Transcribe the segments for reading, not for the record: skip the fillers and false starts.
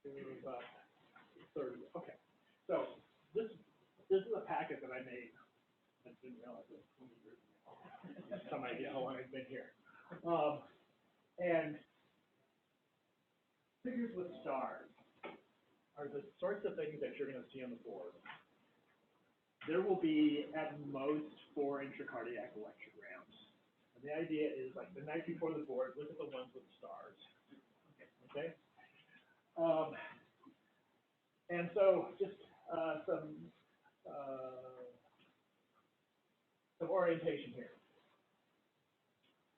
30. Okay. So this is a packet that I made. I didn't realize it was 20 years ago. Some idea how long I've been here. And figures with stars are the sorts of things that you're going to see on the board. There will be at most 4 intracardiac electrograms. And the idea is, like, the night before the board, look at the ones with stars. Okay? And so just some orientation here.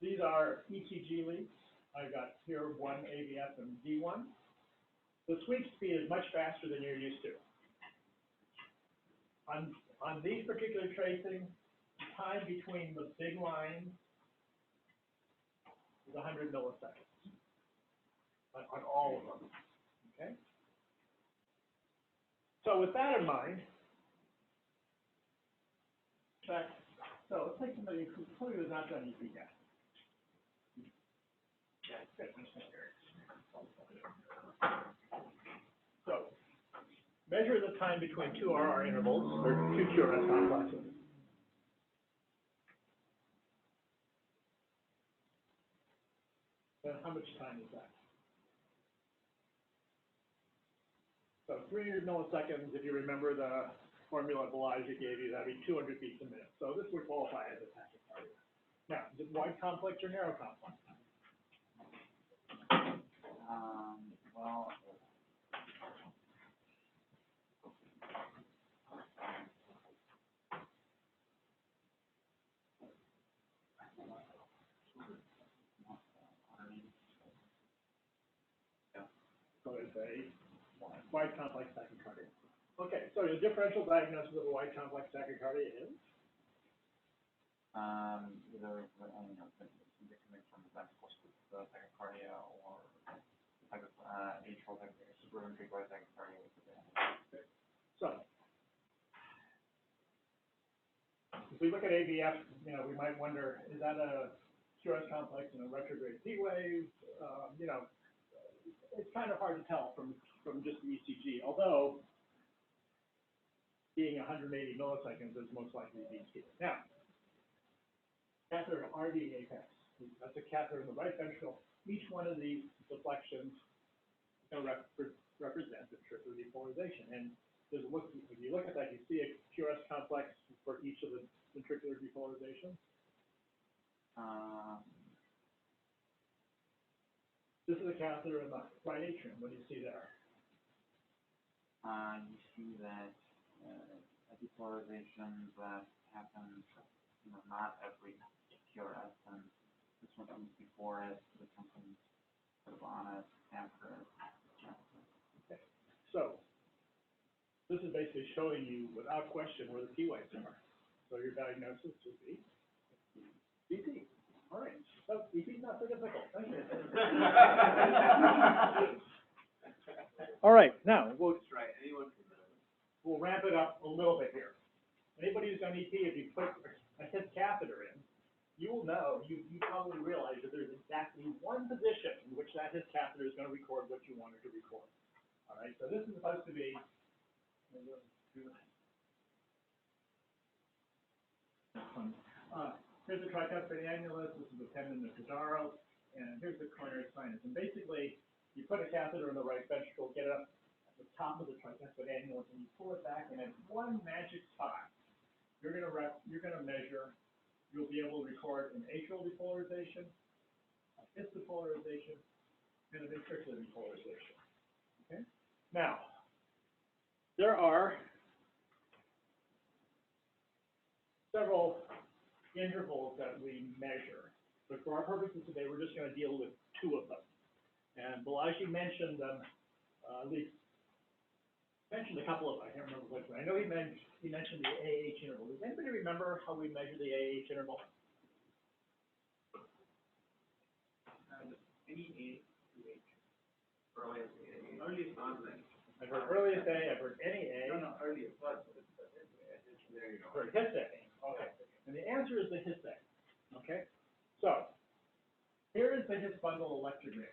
These are ECG leads. I've got here 1 AVF and D1. The sweep speed is much faster than you're used to. On these particular tracing, time between the big lines is 100 milliseconds on all of them. Okay? So with that in mind, so let's take somebody who clearly has not done EP yet. So measure the time between 2 RR intervals, or 2 QRS complexes. Then how much time is that? So 300 milliseconds, if you remember the formula Balaji gave you, that'd be 200 beats a minute. So this would qualify as a tachycardia. Now, is it wide complex or narrow complex? Well, so it's a wide complex tachycardia. Okay, so the differential diagnosis of a wide complex tachycardia is? Either from the tachycardia or atrial supraventricular tachycardia with the okay. So, if we look at AVF, you know, we might wonder, is that a QRS complex in a retrograde P wave? You know, it's kind of hard to tell from just the ECG, although being 180 milliseconds is most likely to be key. Now, catheter RV apex. That's a catheter in the right ventricle. Each one of these deflections is going to represent ventricular depolarization. And if you look at that, you see a QRS complex for each of the ventricular depolarizations. This is a catheter in the right atrium. What do you see there? You see that a depolarization that happens, you know, not every QRS, and this one comes before it, this one comes sort of on it after it. Okay. So this is basically showing you, without question, where the P waves are. So your diagnosis would be EP. All right. So EP is not so difficult. Thank you. All right. Now we'll ramp it up a little bit here. Anybody who's done EP, if you put a HIS catheter in, you will know, you probably realize that there's exactly one position in which that HIS catheter is going to record what you want it to record. All right, so this is supposed to be, here's the tricuspid annulus, this is the tendon of Cordaro, and here's the coronary sinus. And basically, you put a catheter in the right ventricle, get it up at the top of the tricuspid annulus, and you pull it back, and at one magic spot, you're going to measure. You'll be able to record an atrial depolarization, a HIS depolarization, and a ventricular depolarization. Okay. Now, there are several intervals that we measure, but for our purposes today, we're just going to deal with 2 of them. And Balaji mentioned them, at least mentioned a couple of, I can't remember which one. I know he mentioned the AH interval. Does anybody remember how we measure the AH interval? Any A to H. Earliest A. Earliest A. I've heard earliest A, I've heard any A. No, earliest. There you go. For HIS A. Okay. And the answer is the HIS A. Okay? So, here is the HIS bundle electrogram.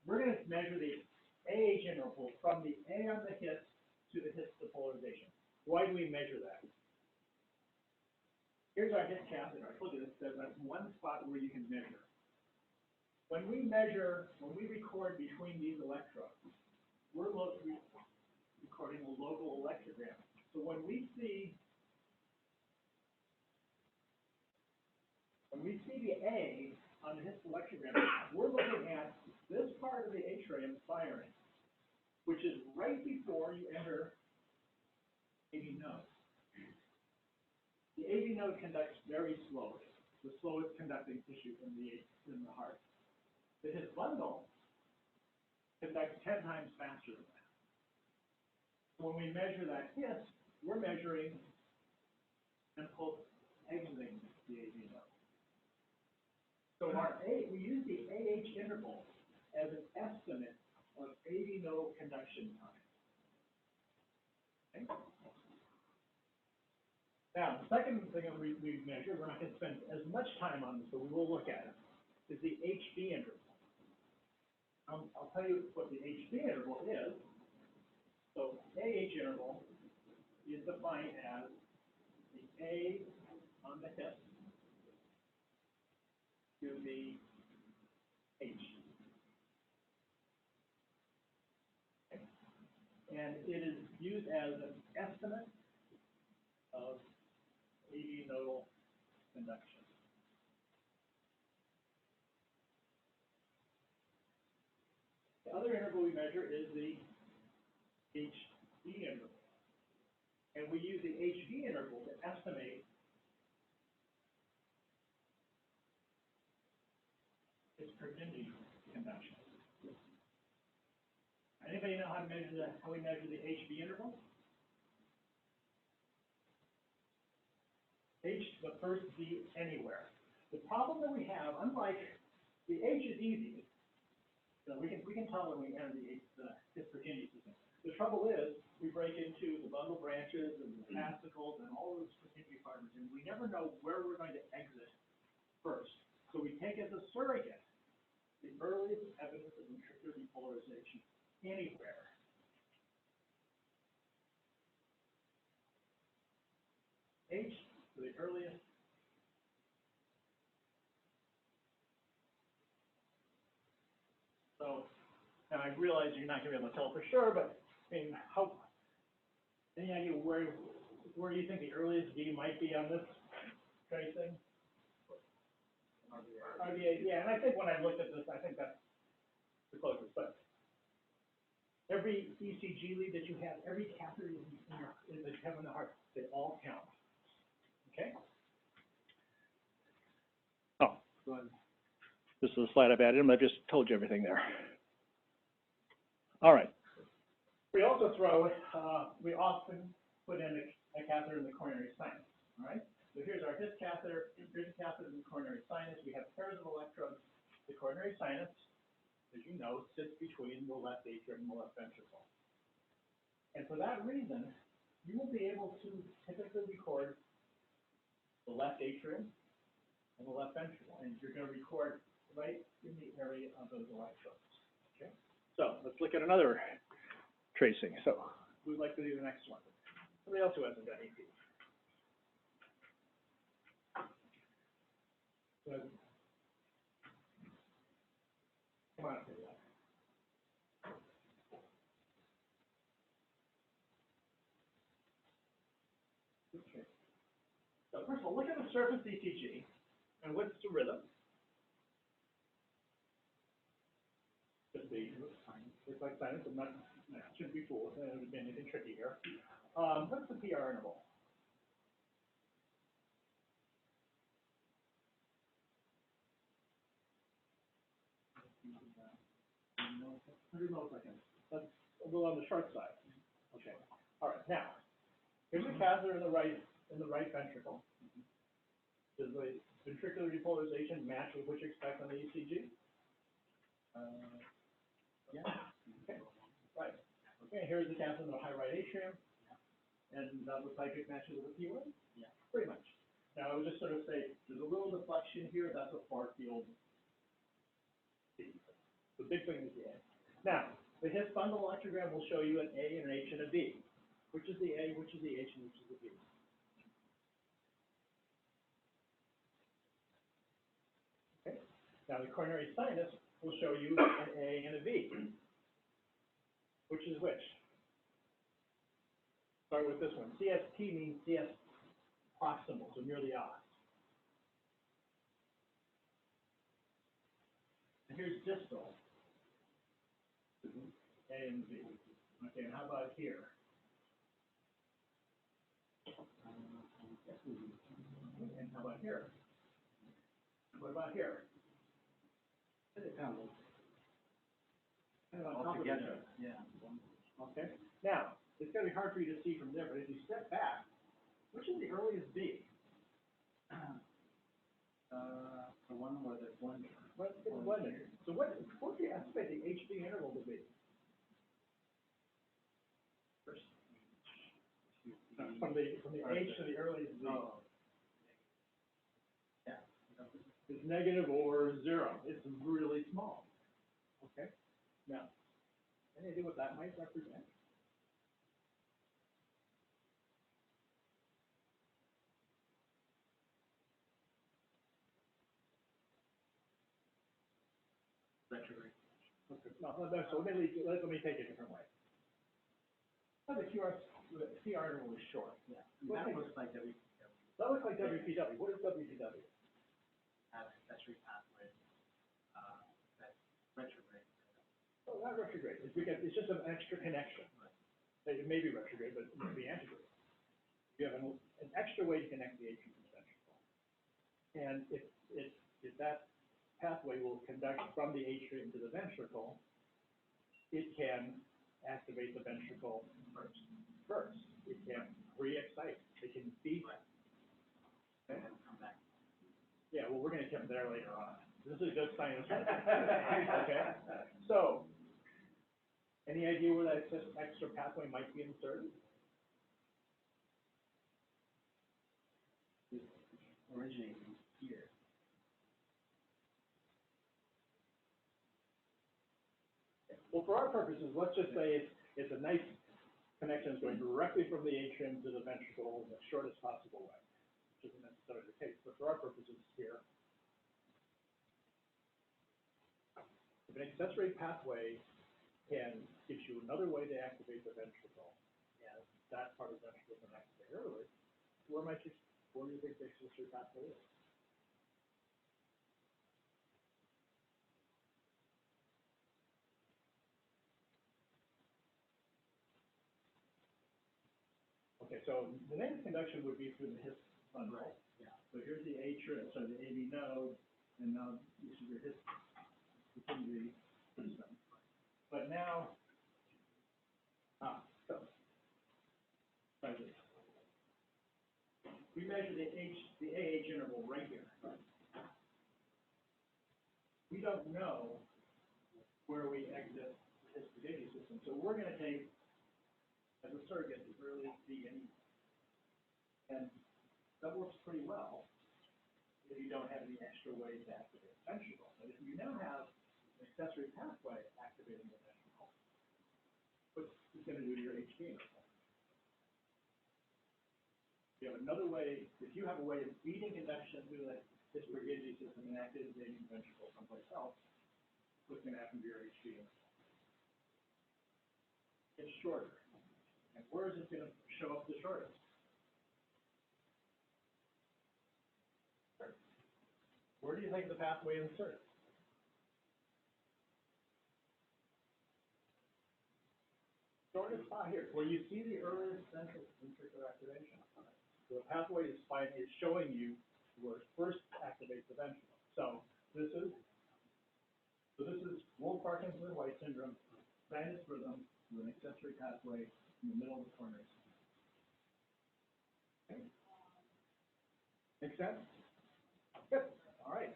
We're going to measure the AH interval from the A on the hit to the hit depolarization. Why do we measure that? Here's our hit catheter. I told you this, that's one spot where you can measure. When we record between these electrodes, we're recording a local electrogram. So when we see the A on the hit electrogram, we're looking at this part of the atrium firing, which is right before you enter AV node. The AV node conducts very slowly, the slowest conducting tissue in the heart. The hit bundle conducts 10 times faster than that. When we measure that hit, we're measuring impulse exiting the AV node. So we use the AH interval as an estimate of AV nodal conduction time. Okay? Now, the second thing that we measure, we're not going to spend as much time on this, but we will look at it, is the HB interval. I'll tell you what the HB interval is. So AH interval is defined as the A on the hip to the H. Okay. And it is used as an estimate of AV nodal conduction. The other interval we measure is the HB interval. And we use the HB interval to estimate its Purkinje conduction. Anybody know how we measure the HB interval? H, the first Z anywhere. The problem that we have, unlike the H is easy, so we can tell when we enter the Purkinje system. The trouble is, we break into the bundle branches and the fascicles and all those Purkinje fibers, and we never know where we're going to exit first. So we take as a surrogate the earliest evidence of ventricular depolarization anywhere. H to the earliest. So, now I realize you're not going to be able to tell for sure, but I mean, any idea where do you think the earliest D might be on this tracing? RDA, yeah, and I think when I looked at this, I think that's the closest, but every ECG lead that you have, every catheter that you have in the heart, they all count. Okay? Oh, go ahead. This is a slide I've added, I just told you everything there. All right. We also we often put in a catheter in the coronary sinus, all right? So here's our hip catheter, here's a catheter in the coronary sinus. We have pairs of electrodes. The coronary sinus, as you know, sits between the left atrium and the left ventricle. And for that reason, you will be able to typically record the left atrium and the left ventricle, and you're going to record right in the area of those electrodes. Okay? So let's look at another tracing. So we'd like to do the next one. Somebody else who hasn't done EP. Come on up here. Okay. So first of all, look at the surface ECG, and what's the rhythm? It's like sinus, I'm not, shouldn't be fooled, there would be anything tricky here. What's the PR interval? Milliseconds. That's a little on the short side. Okay. All right. Now, here's a catheter in the right ventricle. Does the ventricular depolarization match with what you expect on the ECG? Yeah. Okay. Right. Okay. Here's the catheter in the high right atrium, and that looks like it matches with the P1. Yeah. Pretty much. Now, I would just sort of say there's a little deflection here. That's a far field. The big thing is the A. Now, The His bundle electrogram will show you an A, and an H, and a V. Which is the A, which is the H, and which is the V? Okay. Now the coronary sinus will show you an A and a V. Which is which? Start with this one. CST means CS proximal, so near the os. And here's distal. A and V. Okay, and how about here? And how about here? What about here? Kind of on top of each other. Yeah. Okay. Now, it's going to be hard for you to see from there, but if you step back, which is the earliest V? The one where there's one. So what do you estimate the HV interval to be? From the H to the earliest V. Oh. Yeah. It's negative or 0. It's really small. Okay? Now, any idea what that might represent? Retrograde. Okay. No, so let me take it a different way. The CR interval is short. Yeah. That looks like WPW. That looks like WPW. What is WPW? Accessory pathway. That's retrograde. Oh, not retrograde. It's because it's just an extra connection. Right. It may be retrograde, but it may be antegrade. You have an extra way to connect the atrium to the ventricle. And if that pathway will conduct from the atrium to the ventricle, it can activate the ventricle first. It can re-excite. It can beat. Okay. Come back. Yeah, well, we're going to come there later on. This is just sinus. Okay. So, any idea where that extra pathway might be inserted? Originating here. Well, for our purposes, let's just say it's a nice connection that's going directly from the atrium to the ventricle in the shortest possible way, which isn't necessarily the case, but for our purposes here, if an accessory pathway gives you another way to activate the ventricle, and that part of the ventricle can activate early, where do you think the accessory pathway is? Okay, so the name of conduction would be through the His bundle. Right. Yeah. So here's the atrium, so the AV node, and now this is your His vicinity system. But now, we measure the AH interval right here. We don't know where we exit the His system, so we're going to take as a surrogate the early V and E. And that works pretty well if you don't have any extra ways to activate the ventricle. But if you now have an accessory pathway activating the ventricle, what's it going to do to your HV interval? You have another way, if you have a way of feeding conduction through the His system and activating the ventricle someplace else, what's going to happen to your HV interval? It's shorter. And where is it going to show up the shortest? Where do you think the pathway inserts? Shortest spot here, where you see the earliest ventricular activation. So the pathway is showing you where it first activates the ventricle. So this is Wolff-Parkinson-White syndrome, sinus rhythm with an accessory pathway in the middle of the coronary system. Okay. Make sense? Good. All right.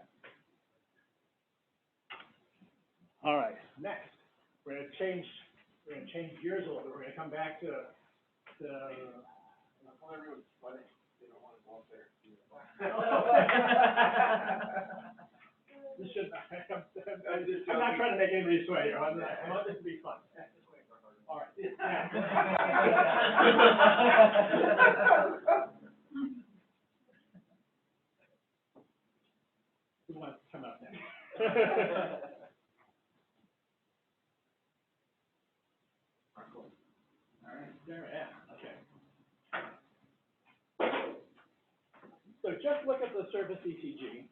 All right. Next, we're going to change gears a little bit. We're going to come back to Everyone's funny. They don't want to go up there. This should not, I'm not trying to make anybody sweat here. I want this to be fun. All right. Who wants to come up next? All right, there, yeah, okay. So just look at the surface ECG.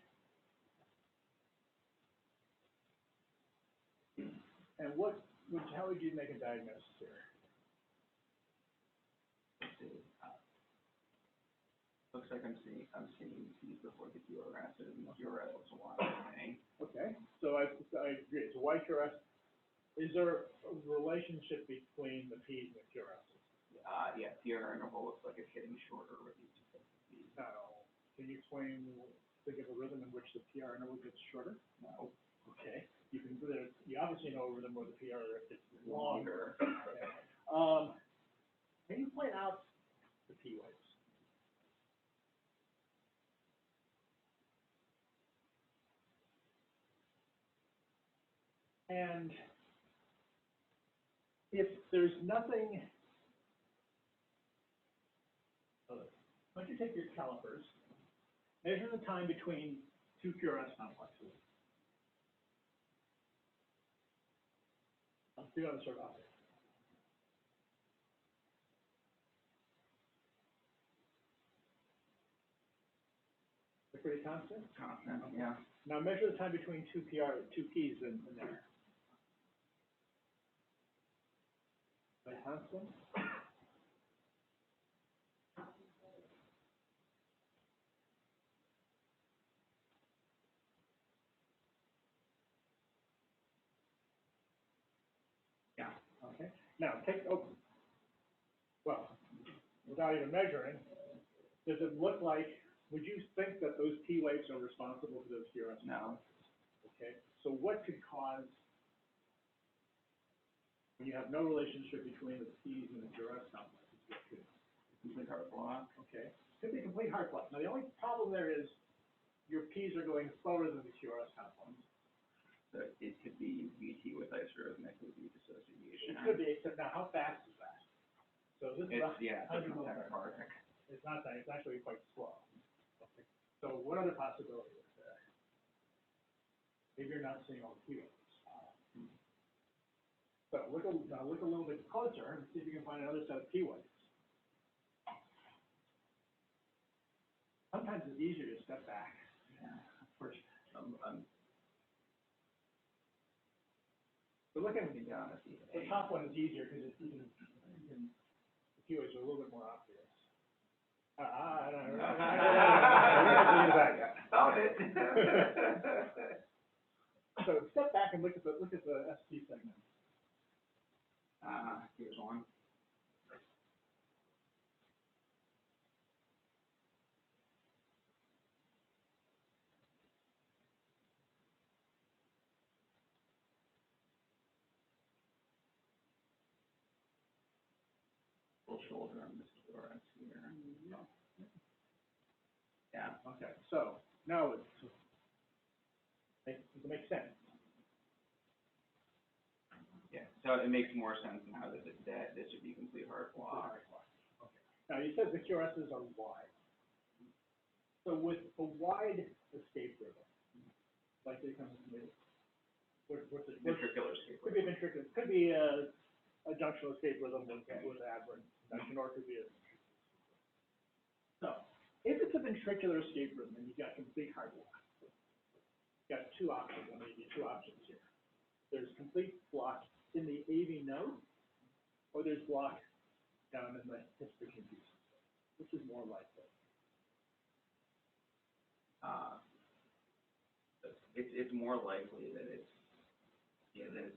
And how would you make a diagnosis here? Let's see. Looks like I'm seeing P's before the QRS, and the QRS looks a lot to me. Okay, so I agree, it's a YQRS. Is there a relationship between the P's and the QRSs? Yeah, PR interval looks like it's getting shorter with each of the P's. No. Can you think of a rhythm in which the PR interval gets shorter? No. Okay. You obviously know a rhythm where the PR gets longer. Okay. Can you point out the P waves? And if there's nothing, why don't you take your calipers, measure the time between two QRS complexes. Let's do it on the sort of opposite. They're pretty constant? Constant, yeah. Now measure the time between two P's in there. Are they constant? Yeah. Okay. Now well, without even measuring, does it look like, would you think that those P waves are responsible for those QRS? No. Okay. So what could cause, when you have no relationship between the P's and the QRS complexes, what could? Complete heart block. Okay. Could be complete heart block. Now the only problem there is your P's are going slower than the QRS complex. So it could be VT with isoarrhythmic lead dissociation. It could be, except now how fast is that? So this is It's 100 not milliseconds. tachycardic. It's not that, it's actually quite slow. Okay. So what other possibility is there? Maybe you're not seeing all the P waves. So look a little bit closer and see if you can find another set of P waves. Sometimes it's easier to step back. Yeah. First. But look at the down at The top one is easier because the P waves are a little bit more obvious. Found it. So step back and look at the ST segment. Here's one. Full shoulder on this QRS here. Yeah. Okay, so now it makes sense. Yeah. So it makes more sense now that this should be complete heart block. Okay. Now you said the QRSs are wide. So with a wide escape rhythm, like they come from what's it? Ventricular escape. Could be a ventricular. Could be a junctional escape rhythm with aberrant induction, or it could be a. So if it's a ventricular escape rhythm and you've got complete heart block, you've got two options. I'll give you two options here. There's complete block in the AV node, or there's block down in the histoconfusion. Which is more likely? It's more likely that it's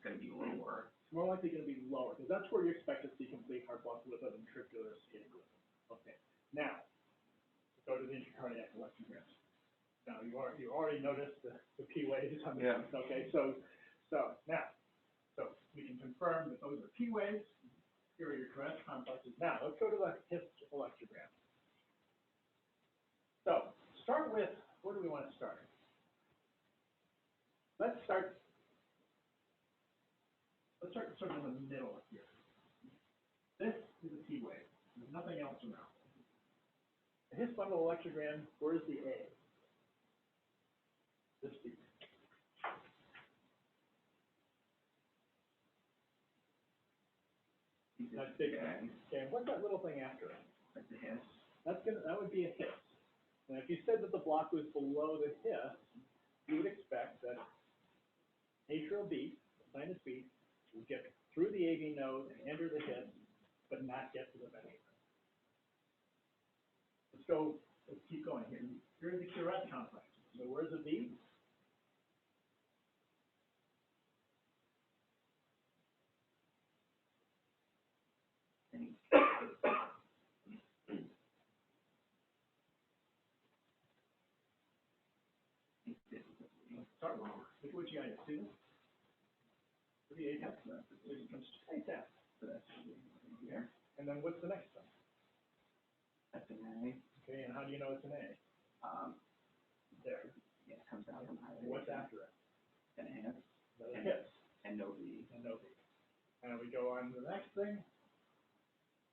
going to be lower. It's more likely going to be lower, because that's where you expect to see complete heart block with a ventricular escape rhythm. Okay. Now, go to the intracardiac electrograms. Now, you already noticed the P waves on the. Yeah. Okay, so we can confirm that those are P waves. Here are your QRS complexes. Now, let's go to the HIST electrogram. So, start with, where do we want to start? Let's start sort of in the middle here. nothing else around. The His bundle electrogram, where's the A? This B. That's big. Okay, and what's that little thing after it? Like the hiss. That would be a hiss. And if you said that the block was below the hiss, you would expect that atrial beat, sinus beat, would get through the AV node and enter the hiss, but not get to the ventricle. Let's keep going here. Here are the QRS complexes. So where's the V? Start lower. Look what you got here. See this? The apex. It comes straight down. Here. And then what's the next one? That's an A. Okay, and how do you know it's an A? There. Yeah, it comes out from high. What's after it? An hiss. Another hiss. And no V. And no V. And we go on to the next thing.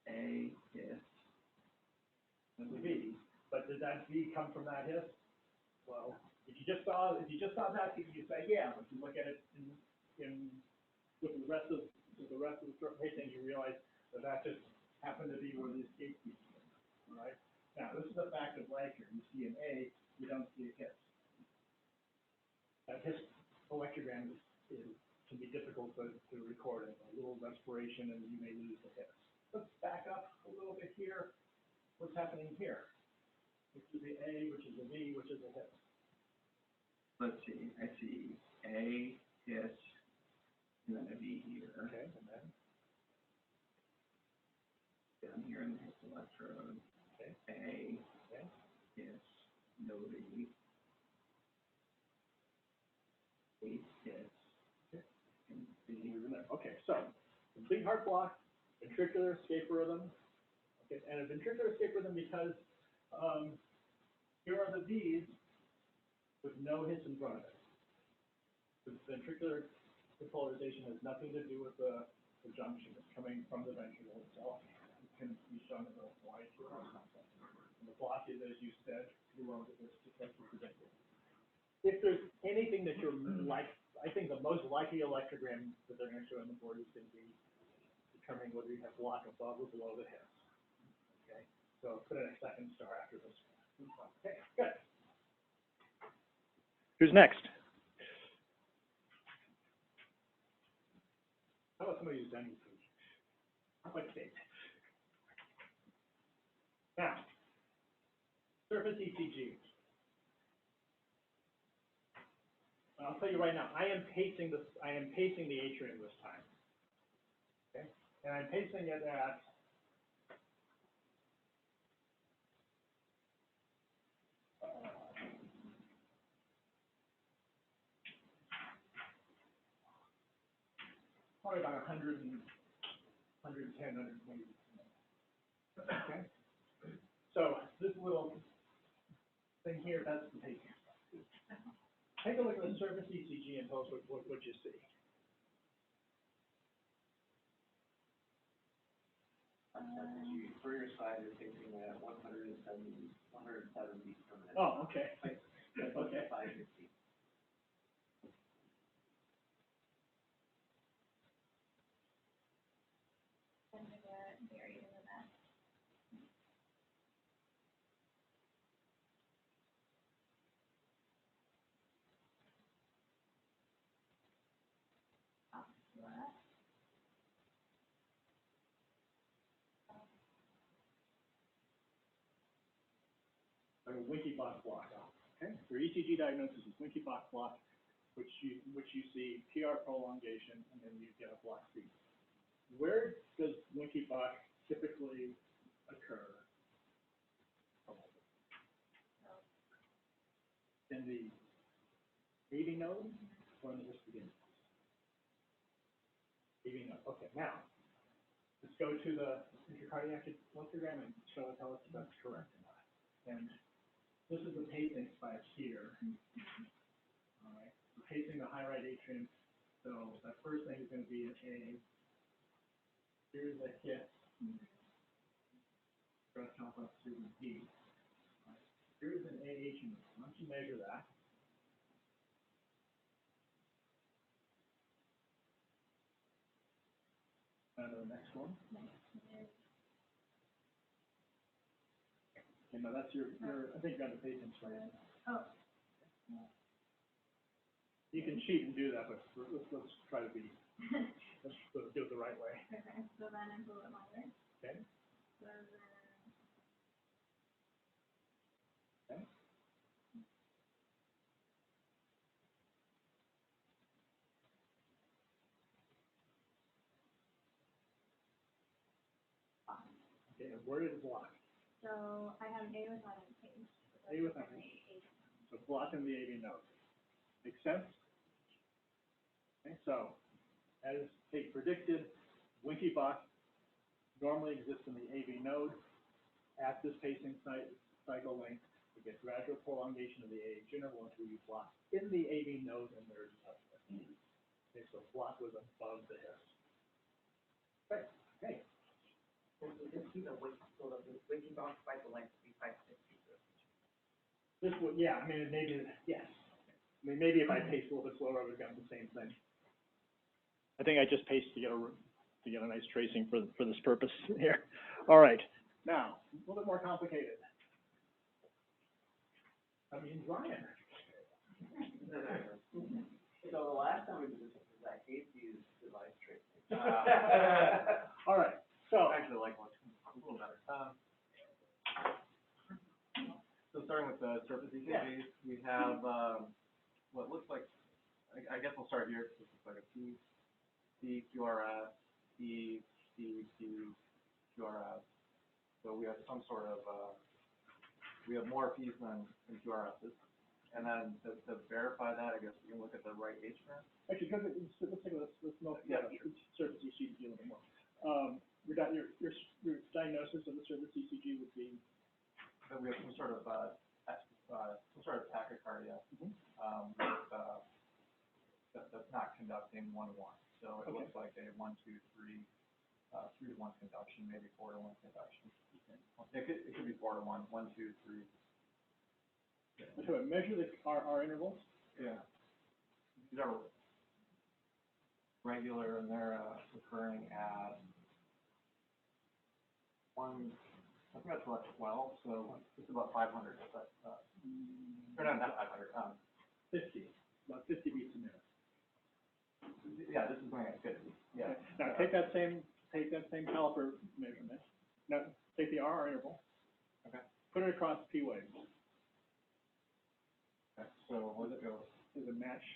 A, hiss. And the V. But did that V come from that hiss? Well, if you just saw that, you say, yeah. But if you look at it in with the rest of the short pacing, you realize that just happened to be where the escape key is. All right. Now, this is a fact of life here. You see an A, you don't see a hiss. That hiss electrogram can be difficult to record. A little respiration, and you may lose the hiss. Let's back up a little bit here. What's happening here? Which is the A, which is the V, which is the hiss. Let's see. I see A, hiss, and then a V here. Okay, and then down here in the hiss electrode. okay. A, Okay. hiss, no V. A, hiss, and V. Okay, so the big heart block, ventricular escape rhythm. Okay, and a ventricular escape rhythm because here are the V's with no hiss in front of it. The ventricular depolarization has nothing to do with the junction. It's coming from the ventricle itself. It can be shown as a wide QRS complex. And the block is, as you said, below the hiss, just like you predicted. If there's anything that you're like, I think the most likely electrogram that they're going to show on the board is going to be determining whether you have block above or below the hiss. Okay, so put in a second star after this. Okay, good. Who's next? How about somebody who's done ECG? How about Kate? Now, surface ECG. I'll tell you right now, I am pacing the atrium this time. Okay, and I'm pacing it at probably about 100 and 110, 120. Okay, so this little thing here, that's the pacing. Take a look at the surface ECG and tell us what you see. For your side, you're thinking at 107 beats per minute. Oh, okay. Okay. 550. Like a Winky-Bach block. Okay. For ECG diagnosis, it's Winky-Bach block, which you see PR prolongation, and then you get a block speed. Where does Winky-Bach typically occur? In the AV node or in the histopathology? AV node. Okay. Now, let's go to the intracardiac electrogram and tell us if that's correct or not. And this is the pacing spike here. All right. We're pacing the high right atrium. So that first thing is going to be an A. Here's a hit. QRS complex is in P. Here's an AH, and why don't you measure that? And the next one. Okay, now that's your, I think you got the patient's right. Oh. You can cheat and do that, but let's try to be, let's do it the right way. Okay, so then it's a little longer. Okay? So then, Okay? Okay, and where did it block? so I have A without an H. A without an H. So blocking the AV node. Make sense? Okay, so as Kate predicted, Winky box normally exists in the AV node. At this pacing cycle length, you get gradual prolongation of the AH interval until you block in the AV node and there's nothing. Okay, so block was above the hiss. Okay, okay. So just do the wake, so the waking box cycle length would be 560. This would, yeah, I mean, maybe, yes. I mean, maybe if I paced a little bit slower, I would have gotten the same thing. I think I just paced to get a nice tracing for this purpose here. All right, now, a little bit more complicated. I mean, Ryan. So the last time we did this, I hate these device tracing. All right, so. I actually like one a little better. So starting with the surface ECGs, we have what looks like, I guess we'll start here. This looks like a P, C, QRS, P, C, Q, QRS. So we have some sort of, we have more P's than QRS's. And then to verify that, I guess we can look at the right H graph. Actually, let's take a look. Yeah, Surface ECG a little bit more. Your diagnosis of the surface ECG would be? That we have some sort of tachycardia, that's not conducting 1-1. So it looks like a 1, 2, 3, 3-to-1 conduction, maybe 4-to-1 conduction. Okay. It could be 4-to-1, 1, 2, 3. So measure the R intervals. Yeah. These are regular and they're occurring at 1. I think that's about 12, so it's about 500. But, or not 500. 50, about 50 beats a minute. Yeah, this is going at 50. Yeah. Okay. Now take that same caliper measurement. Now take the RR interval. Okay. Put it across P waves. Okay. So what does it go? Does it match?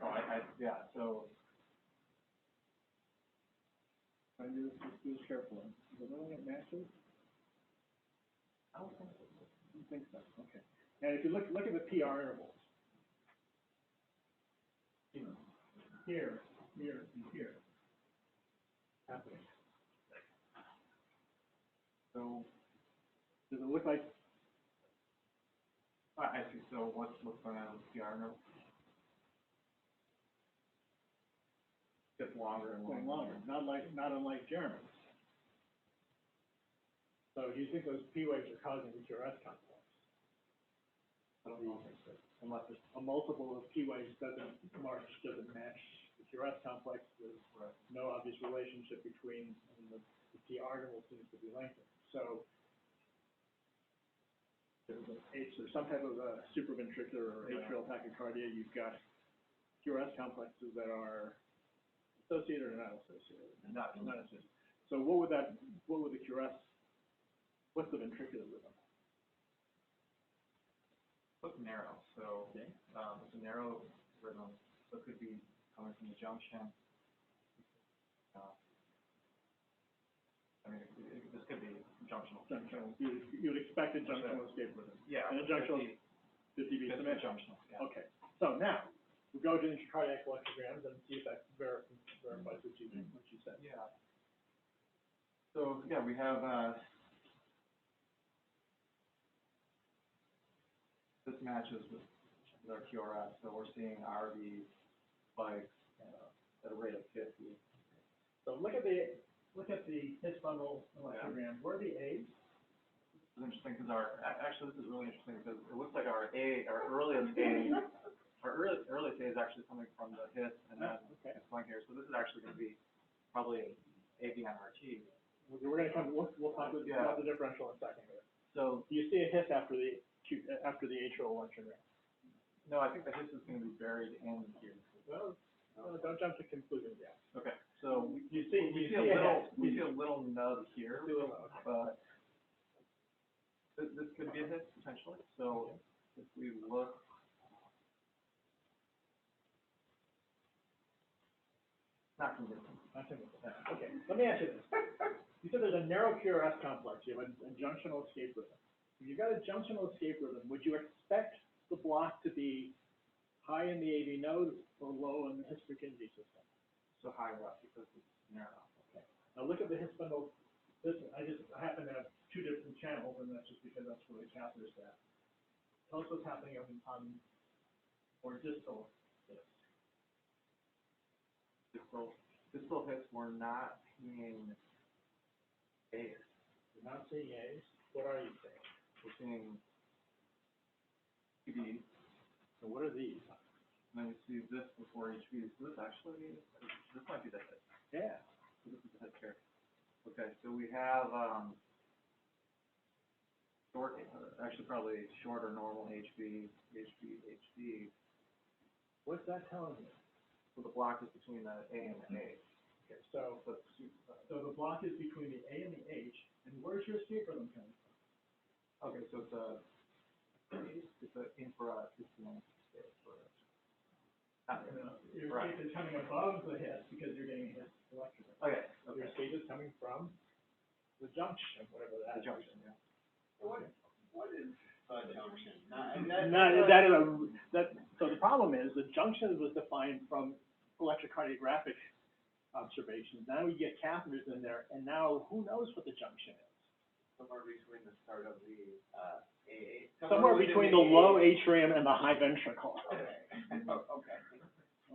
Oh, yeah. So. I do this carefully. Is it really it matches? I don't think so. I don't think so. Okay. And if you look at the PR intervals. You know, here, and here. Happening. So does it look like? I see. So what's going on with PR interval? Gets longer and longer. Not unlike Jeremy's. So do you think those P waves are causing the QRS complex? I don't know. Unless it's a multiple of P waves doesn't match the QRS complex, there's no obvious relationship between, and the PR interval seems to be lengthened. So there's some type of a supraventricular or atrial tachycardia. You've got QRS complexes that are associated or not associated? Not associated. So what would the QRS, what's the ventricular rhythm? It's narrow, so it's a narrow rhythm. So it could be coming from the junction. I mean, this could be junctional. You would expect a junctional escape rhythm. Yeah. And a junctional 50 beats a minute. Junctional. Yeah. Okay. So now we go to intracardiac electrograms and see if that verifies what you said. Yeah. So yeah, we have this matches with our QRS. So we're seeing RV spikes at a rate of 50. So look at the look at the his bundle electrogram. Where are the A's? This is interesting because actually this is really interesting because it looks like our earliest A is actually coming from the his and then Okay. it's going here. So this is actually going to be probably AVNRT. We're going to come. We'll talk about the differential in a second here. So Do you see a his after the atrial electrogram? no, I think the his is going to be buried in here. Well, don't jump to conclusions yet. Okay, so You see we see a little nub here, Okay. but this could be a hit potentially. So if we look, not convincing. Okay, let me ask you this. You said there's a narrow QRS complex. You have a junctional escape rhythm. If you've got a junctional escape rhythm, would you expect the block to be high in the AV node or low in the His-Purkinje system? So high up because it's narrow. Okay. Now look at the his bundle. I happen to have two different channels, and that's just because that's where the catheter's at. Tell us what's happening on or distal his. Distal hits, we're not seeing A's. You're not seeing A's. What are you seeing? We're seeing PD. So what are these? And then you see this before HB. So this actually, this might be the hit. Yeah. So this is the hit here. Okay, so we have short, actually probably shorter normal HB. What's that telling you? So the block is between the A and the A. Okay, so the block is between the A and the H, and where's your escape rhythm coming from? Okay, so it's an infrahypnotic state. Your escape is coming above the his because you're getting a his electrogram. Okay. Your escape is coming from the junction, whatever that is. The junction, yeah. What is a junction? So the problem is the junction was defined from electrocardiographic observations. Now we get catheters in there, and now who knows what the junction is? Somewhere between the start of the AA. Somewhere between the low atrium and the high ventricle. Okay. Okay.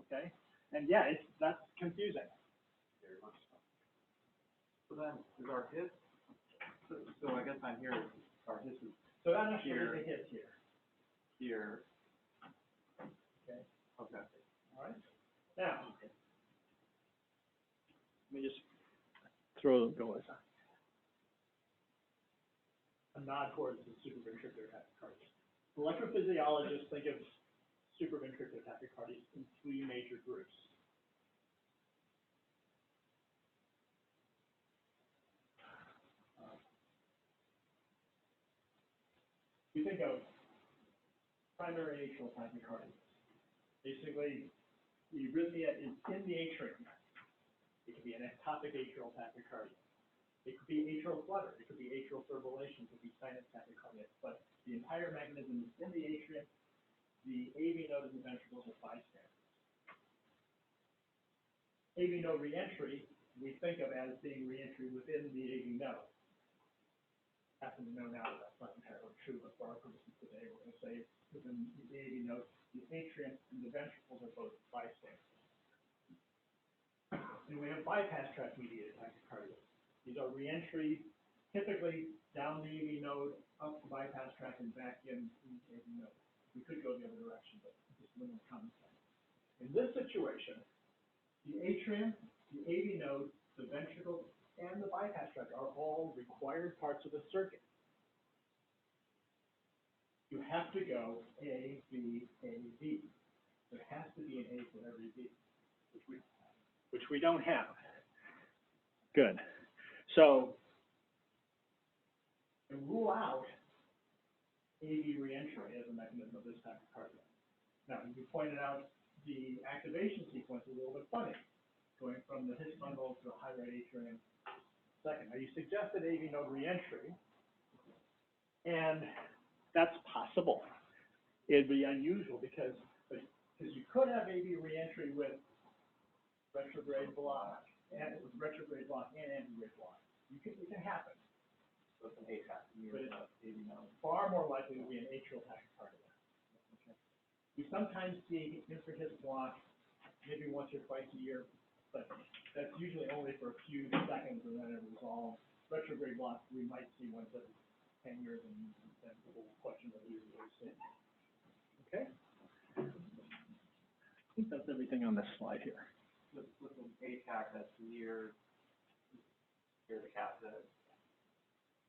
Okay? And yeah, that's confusing. Very much so. So then, is our hit? So I guess on here, our hit is So that actually Here. is a hit here. here. Okay. Okay. All right. Now, let me just go with a nod towards the supraventricular tachycardia. Electrophysiologists think of supraventricular tachycardia in three major groups. You think of primary atrial tachycardia. Basically, the arrhythmia is in the atrium. It could be an ectopic atrial tachycardia. It could be atrial flutter. It could be atrial fibrillation. It could be sinus tachycardia. But the entire mechanism is in the atrium. The AV node and the ventricles are bystanders. AV node reentry, we think of as being reentry within the AV node. Happen to know now that that's not entirely true, but for our purposes today, we're going to say within the AV node, the atrium and the ventricles are both bystanders. And we have bypass tract mediated tachycardia. These are reentry, typically down the AV node, up the bypass tract, and back in the AV node. We could go the other direction, but just a little common sense. In this situation, the atrium, the AV node, the ventricle, and the bypass tract are all required parts of the circuit. You have to go A, B, A, B. There has to be an A for every B, which we don't have. Good. So, to rule out AV reentry as a mechanism of this tachycardia. Now, you pointed out the activation sequence is a little bit funny, going from the his bundle to the high right atrium. Second, now you suggested AV node reentry, and that's possible. It'd be unusual because you could have AV reentry with retrograde block and antegrade block. It can happen. So it's an ATAC. But it's far more likely to be an atrial tachycardia. Okay. We sometimes see infrahis block maybe once or twice a year, but that's usually only for a few seconds and then it resolves. Retrograde blocks, we might see once every 10 years and then people will question whether you're really seeing. Okay? I think that's everything on this slide here. With an ATAC that's near the catheter.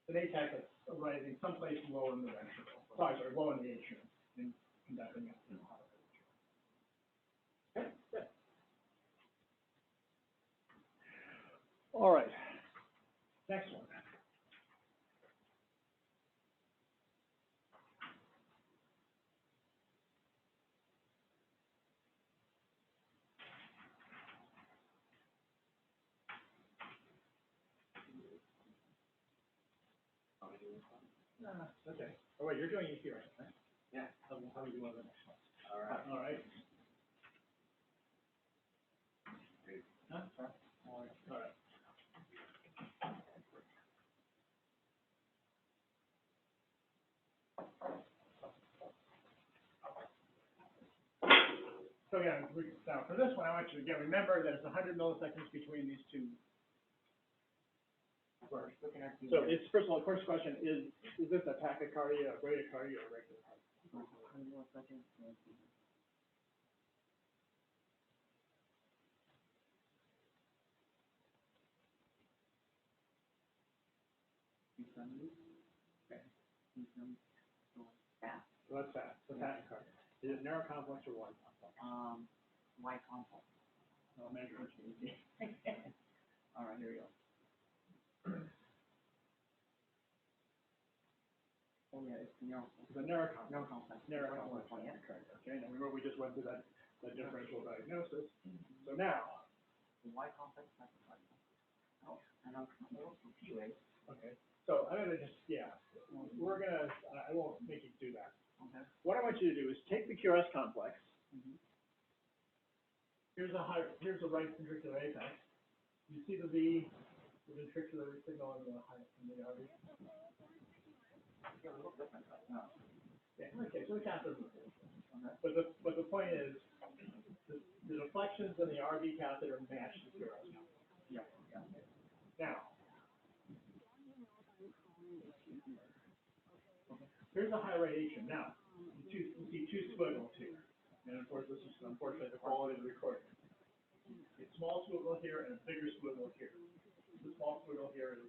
An ATAC that's arising someplace low in the ventricle, sorry, low in the atrium, and conducting it. Okay, good. All right, next one. Okay. Oh, wait, you're doing it here, right? Yeah. How do you want the next one? All right. All right. Great. Huh? All right. So again, now for this one, I want you to again remember that it's 100 milliseconds between these two. First. So it's first of all, first question is this a tachycardia, a bradycardia, or a regular heart? 100 milliseconds. Okay. So fast. So that's fast. So tachycardia. Is it narrow complex or wide complex? Y complex. I'll measure it. All right, here we go. Oh yeah, it's narrow. It's a narrow complex. Narrow complex. Narrow complex tachycardia. Okay, now remember we just went through that differential diagnosis. So now, The Y complex. Oh, and I'm also PA. okay, so I'm gonna just, we're gonna, I won't make you do that. Okay. What I want you to do is take the QRS complex. Mm-hmm. Here's a right ventricular apex. You see the V, the ventricular signal in the RV? Yeah, a little different, but no. Yeah, okay, so the catheter moves. But the point is, the deflections in the RV catheter match the QRS complex. Yeah. Now, here's a high radiation. Now, you see two squiggles here. And of course, this is unfortunately the quality of the recording. A small squiggle here and a bigger squiggle here. The small squiggle here is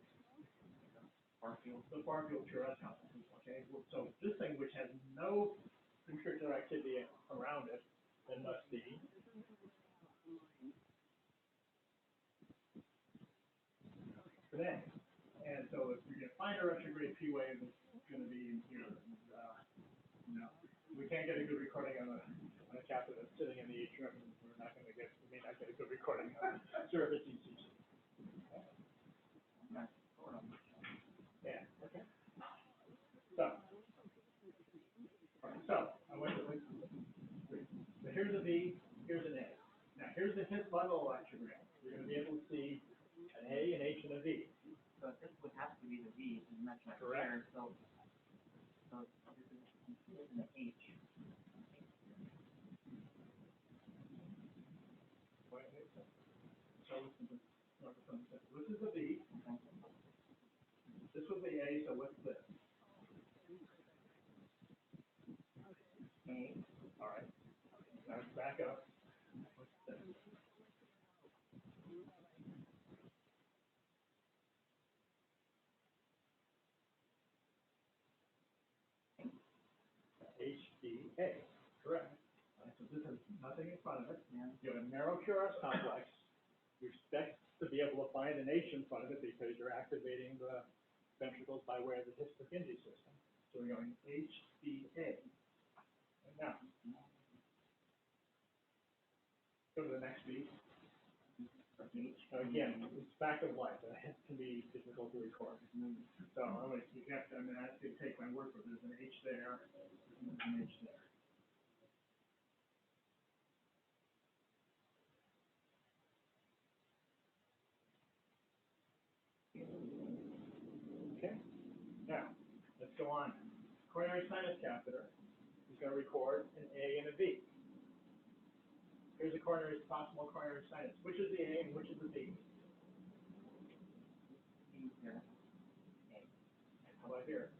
the far field QRS complex. Okay, so this thing which has no ventricular activity around it, then must be an A. And so if you're going to find a retrograde P wave, it's going to be in here. And, we can't get a good recording on a catheter that's sitting in the atrium. We may not get a good recording on a surface ECG. Yeah. Okay. So I want to. So here's a V. Here's an A. Now here's the his level electrogram. You're going to be able to see an A, an H, and a V. So this would have to be the V, you mentioned it Correct. here, so this is an H. So this is the V. This was the A, so what's this? A. All right. Now back up. What's this? HDA. Correct. Right, so this has nothing in front of it. Yeah. You have a narrow QRS complex. You expect to be able to find an H in front of it because you're activating the ventricles by way of the His-Purkinje system. So we're going HDA. And now, go to the next beat. Again, it's fact of life. It can be difficult to record. So I'm going to ask you to take my word for it. There's an H there. There's an H there. Okay. Now, let's go on. Coronary sinus catheter is going to record an A and a V. Here's a coronary, possible coronary sinus. Which is the A and which is the B? Here. How about here?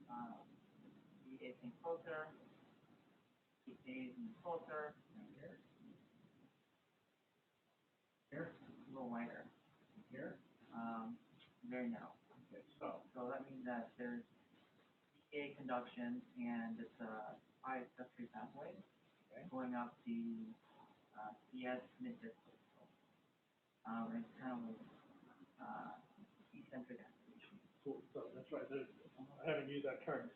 The A is closer, the A is closer, And here? here, a little wider, Here? very narrow. Okay, so, So that means that there's A conduction and it's a IS3 pathway okay. going up the CS mid-distal. And it's kind of like eccentric activation. Cool. So that's right. I haven't used that term.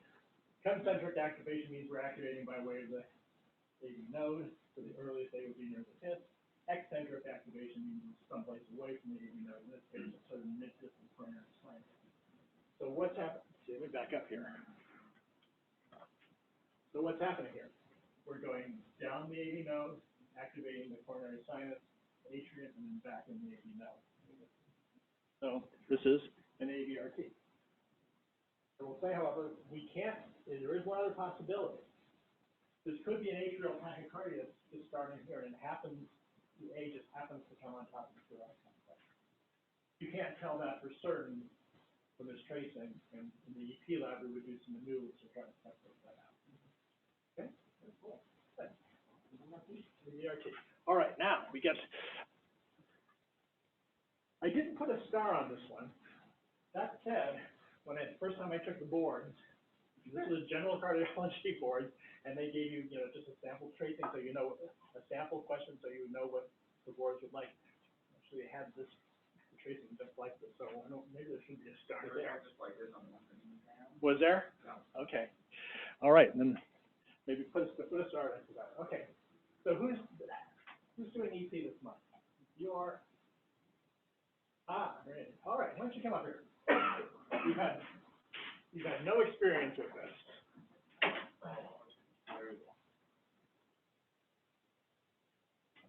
Concentric activation means we're activating by way of the AV node. So the earliest they would be near the tip. Eccentric activation means it's someplace away from the AV node. In this case, it's sort of mid-distal coronary sinus. So what's happening? Let me back up here. So what's happening here? We're going down the AV node, activating the coronary sinus, atrium, and then back in the AV node. So this is an AVRT. I will say, however, there is one other possibility. This could be an atrial tachycardia just starting here, and the A just happens to come on top of the thoracic complex. You can't tell that for certain from this tracing, and in the EP lab, we would do some maneuvers to try to separate that out. Okay? That's cool. Thanks. AVRT. All right, now we get. I didn't put a star on this one. That said, first time I took the boards, this was a general cardiology board, and they gave you, just a sample tracing, so you know, a sample question, so you know what the boards would like. Actually, they had this tracing just like this, so maybe there should be a star there. Just like this on one thing. Was there? No. Okay. All right, and then maybe put a star next to that. Okay. So who's doing EP this month? You're. Great. All right. Why don't you come up here? You've had no experience with this. There we go.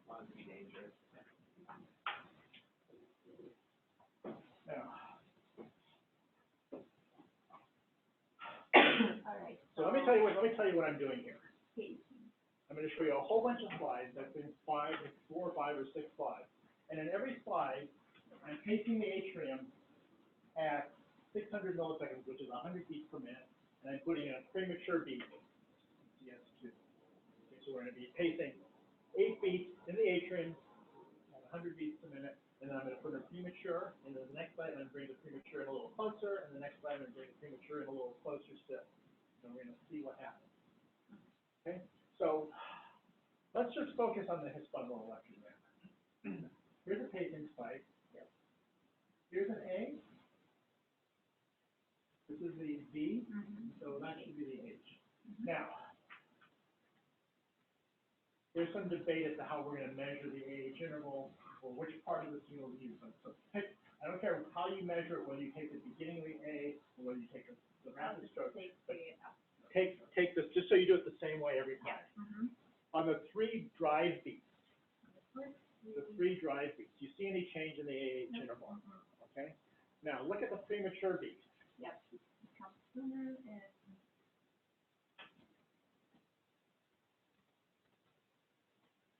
Want to be dangerous. Now, All right. so let me tell you what I'm doing here. I'm going to show you a whole bunch of slides. That's been 4 or 5 or 6 slides. And in every slide, I'm pacing the atrium at 600 milliseconds, which is 100 beats per minute, and I'm putting in a premature beat, CS2. Okay, so we're going to be pacing 8 beats in the atrium at 100 beats per minute, and then I'm going to put a premature, and then the next slide I'm going to bring the premature in a little closer, and the next slide I'm going to bring the premature in a little closer still. And we're going to see what happens. Okay, so let's just focus on the hisbundle electrogram. Here's a pacing spike. Here's an A. This is the V, so that should be the H. Now, there's some debate as to how we're going to measure the AH interval or which part of this you'll use. So pick, I don't care how you measure it, whether you take the beginning of the A or whether you take the rapid stroke. But take this, just so you do it the same way every time. On the 3 drive beats, do you see any change in the AH interval? Okay. Now look at the premature beat. Yep. Comes sooner and.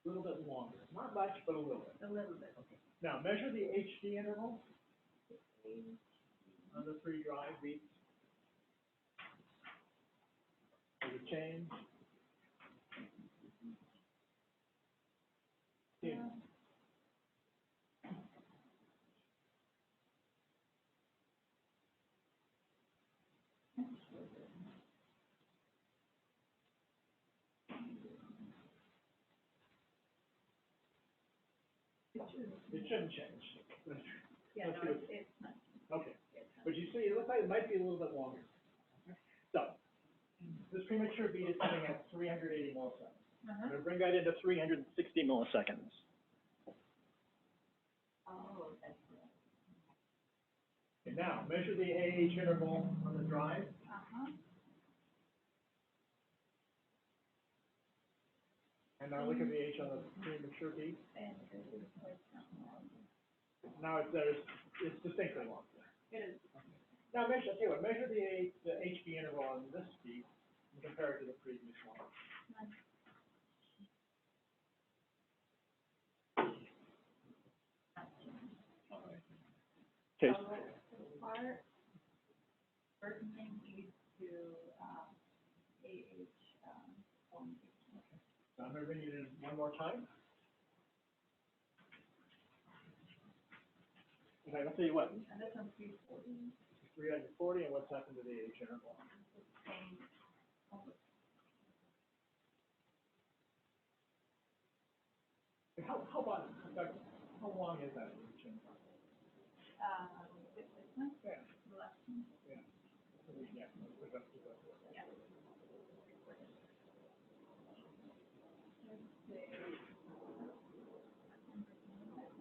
A little bit longer. Not much, but a little bit. A little bit. Okay. Now measure the HD interval on the 3 drive beats. Does it change? Yeah. It shouldn't change. Yeah, no, it's not. Okay. But you see, it looks like it might be a little bit longer. So, this premature beat is sitting at 380 milliseconds. I'm going to bring that into 360 milliseconds. Oh, that's good. Okay, now, measure the AH interval on the drive. And now look at the H on the premature beat. And this is like, Now it's distinctly longer. it is. Now measure the HB interval on this beat and compare it to the previous one. Okay, So part, first name leads to, formation. so I'm gonna bring it in one more time. Okay, I'll tell you what, And this one's 340. 340, and what's happened to the H interval? Same. How about, in fact, how long is that H interval? This one? Yeah. The last one? Yeah. Yeah. We'll just do that. Yeah.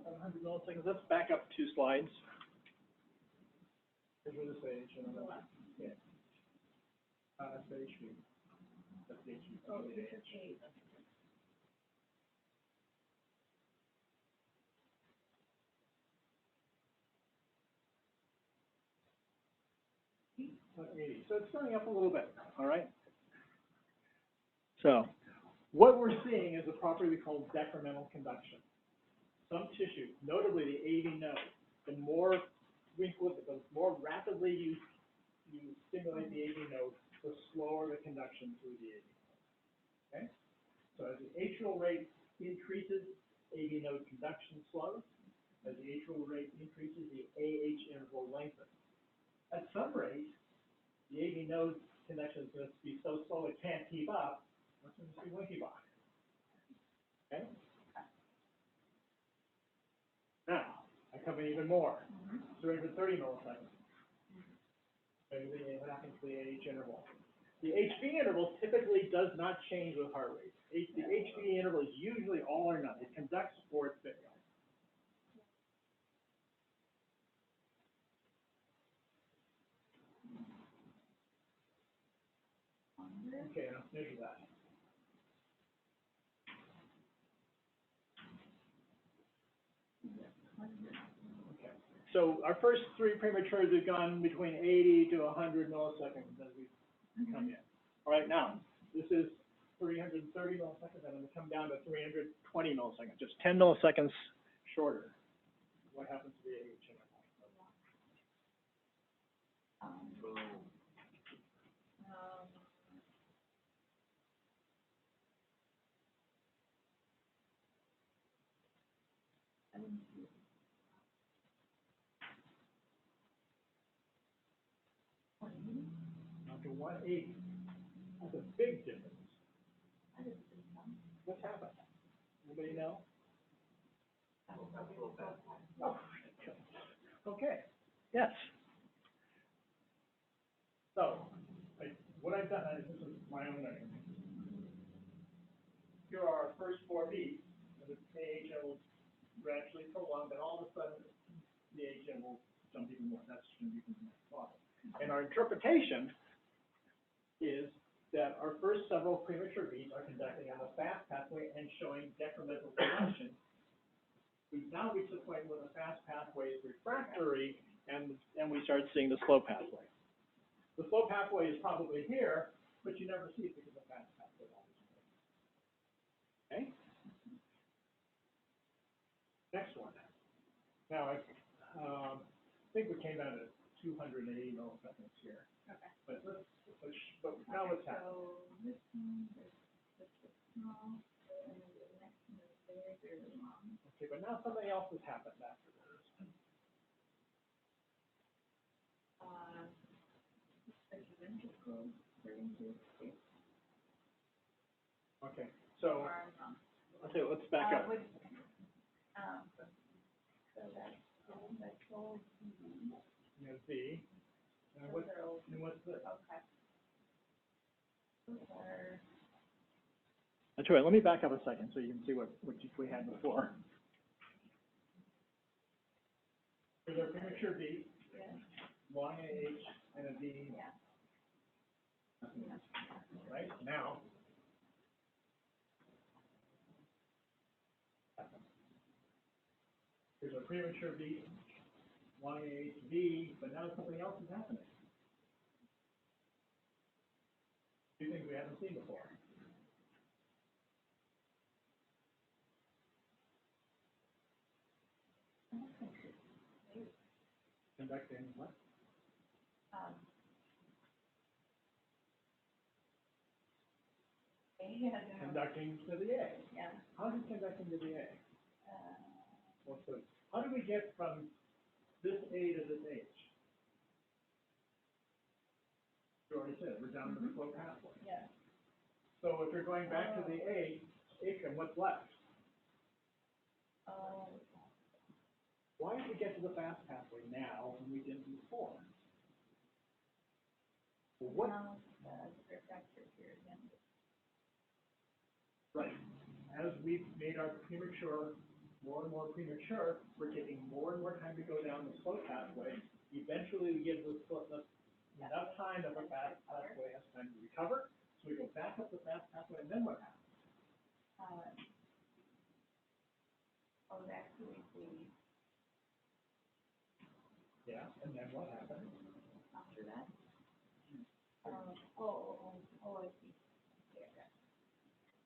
100 milliseconds. Let's back up 2 slides. Here's where this H interval. Yeah. That's the HV. That's the HV. Oh, the this H. is 8. About 80. So it's going up a little bit, all right? So what we're seeing is a property we call decremental conduction. Some tissue, notably the AV node, the more rapidly you stimulate the AV node, the slower the conduction through the AV node. Okay? So as the atrial rate increases, AV node conduction slows. As the atrial rate increases, the AH interval lengthens. At some rate, the AV node conduction is going to be so slow it can't keep up. That's when you see Winky box. Okay? Now, I come in even more. 330 milliseconds. What happens to the AH interval? The HV interval typically does not change with heart rate. The HV interval is usually all or none. It conducts or it fails. Okay, now measure that. Okay. So our first 3 prematures have gone between 80 to 100 milliseconds as we come in. All right, now, this is 330 milliseconds, and I'm going to come down to 320 milliseconds, just 10 milliseconds shorter. What happens to the AH interval? Now to 180. That's a big difference. What's happened? Anybody know? Oh, okay. Yes. So, what I've done, this is my own measurement. Here are our first 4 beats, and the AH will gradually prolong, and all of a sudden, the AH will jump even more. That's going to be the next model. And our interpretation is that our first several premature beats are conducting on the fast pathway and showing decremental conduction. We've now reached the point where the fast pathway is refractory, and we start seeing the slow pathway. The slow pathway is probably here, but you never see it because the fast pathway always is. Okay? Next one. Now, I think we came down to 280 milliseconds here. Okay. But now what's happening? So this one is small, and then the next one is very, very long. Okay, but now something else has happened after this. Like a ventricle, syringes, Okay, so okay, let's back up. so that's all You have V, and what's this? okay. Those are, That's right. Let me back up a second so you can see what we had before. There's our premature V, yeah, long AH, and a V. yeah. Right now. There's a premature V, long AH, V, but now something else is happening. 2 things we haven't seen before. conducting what? Yeah, Conducting to the A. yeah, How is it conducting to the A? uh, What's the, how do we get from this A to this H? You already said, we're down to the flow pathway. yeah. So if you're going back to the A, and what's left? Oh, Why did we get to the fast pathway now when we didn't before? Well, what, now, the refractor here again. right, as we've made our premature more and more premature, we're taking more and more time to go down the slow pathway. Eventually, we get to enough time that the fast pathway has time to recover, so we go back up the fast pathway, and then what happens? Actually, Yeah, and then what happens? after that. I see. Yeah, yeah.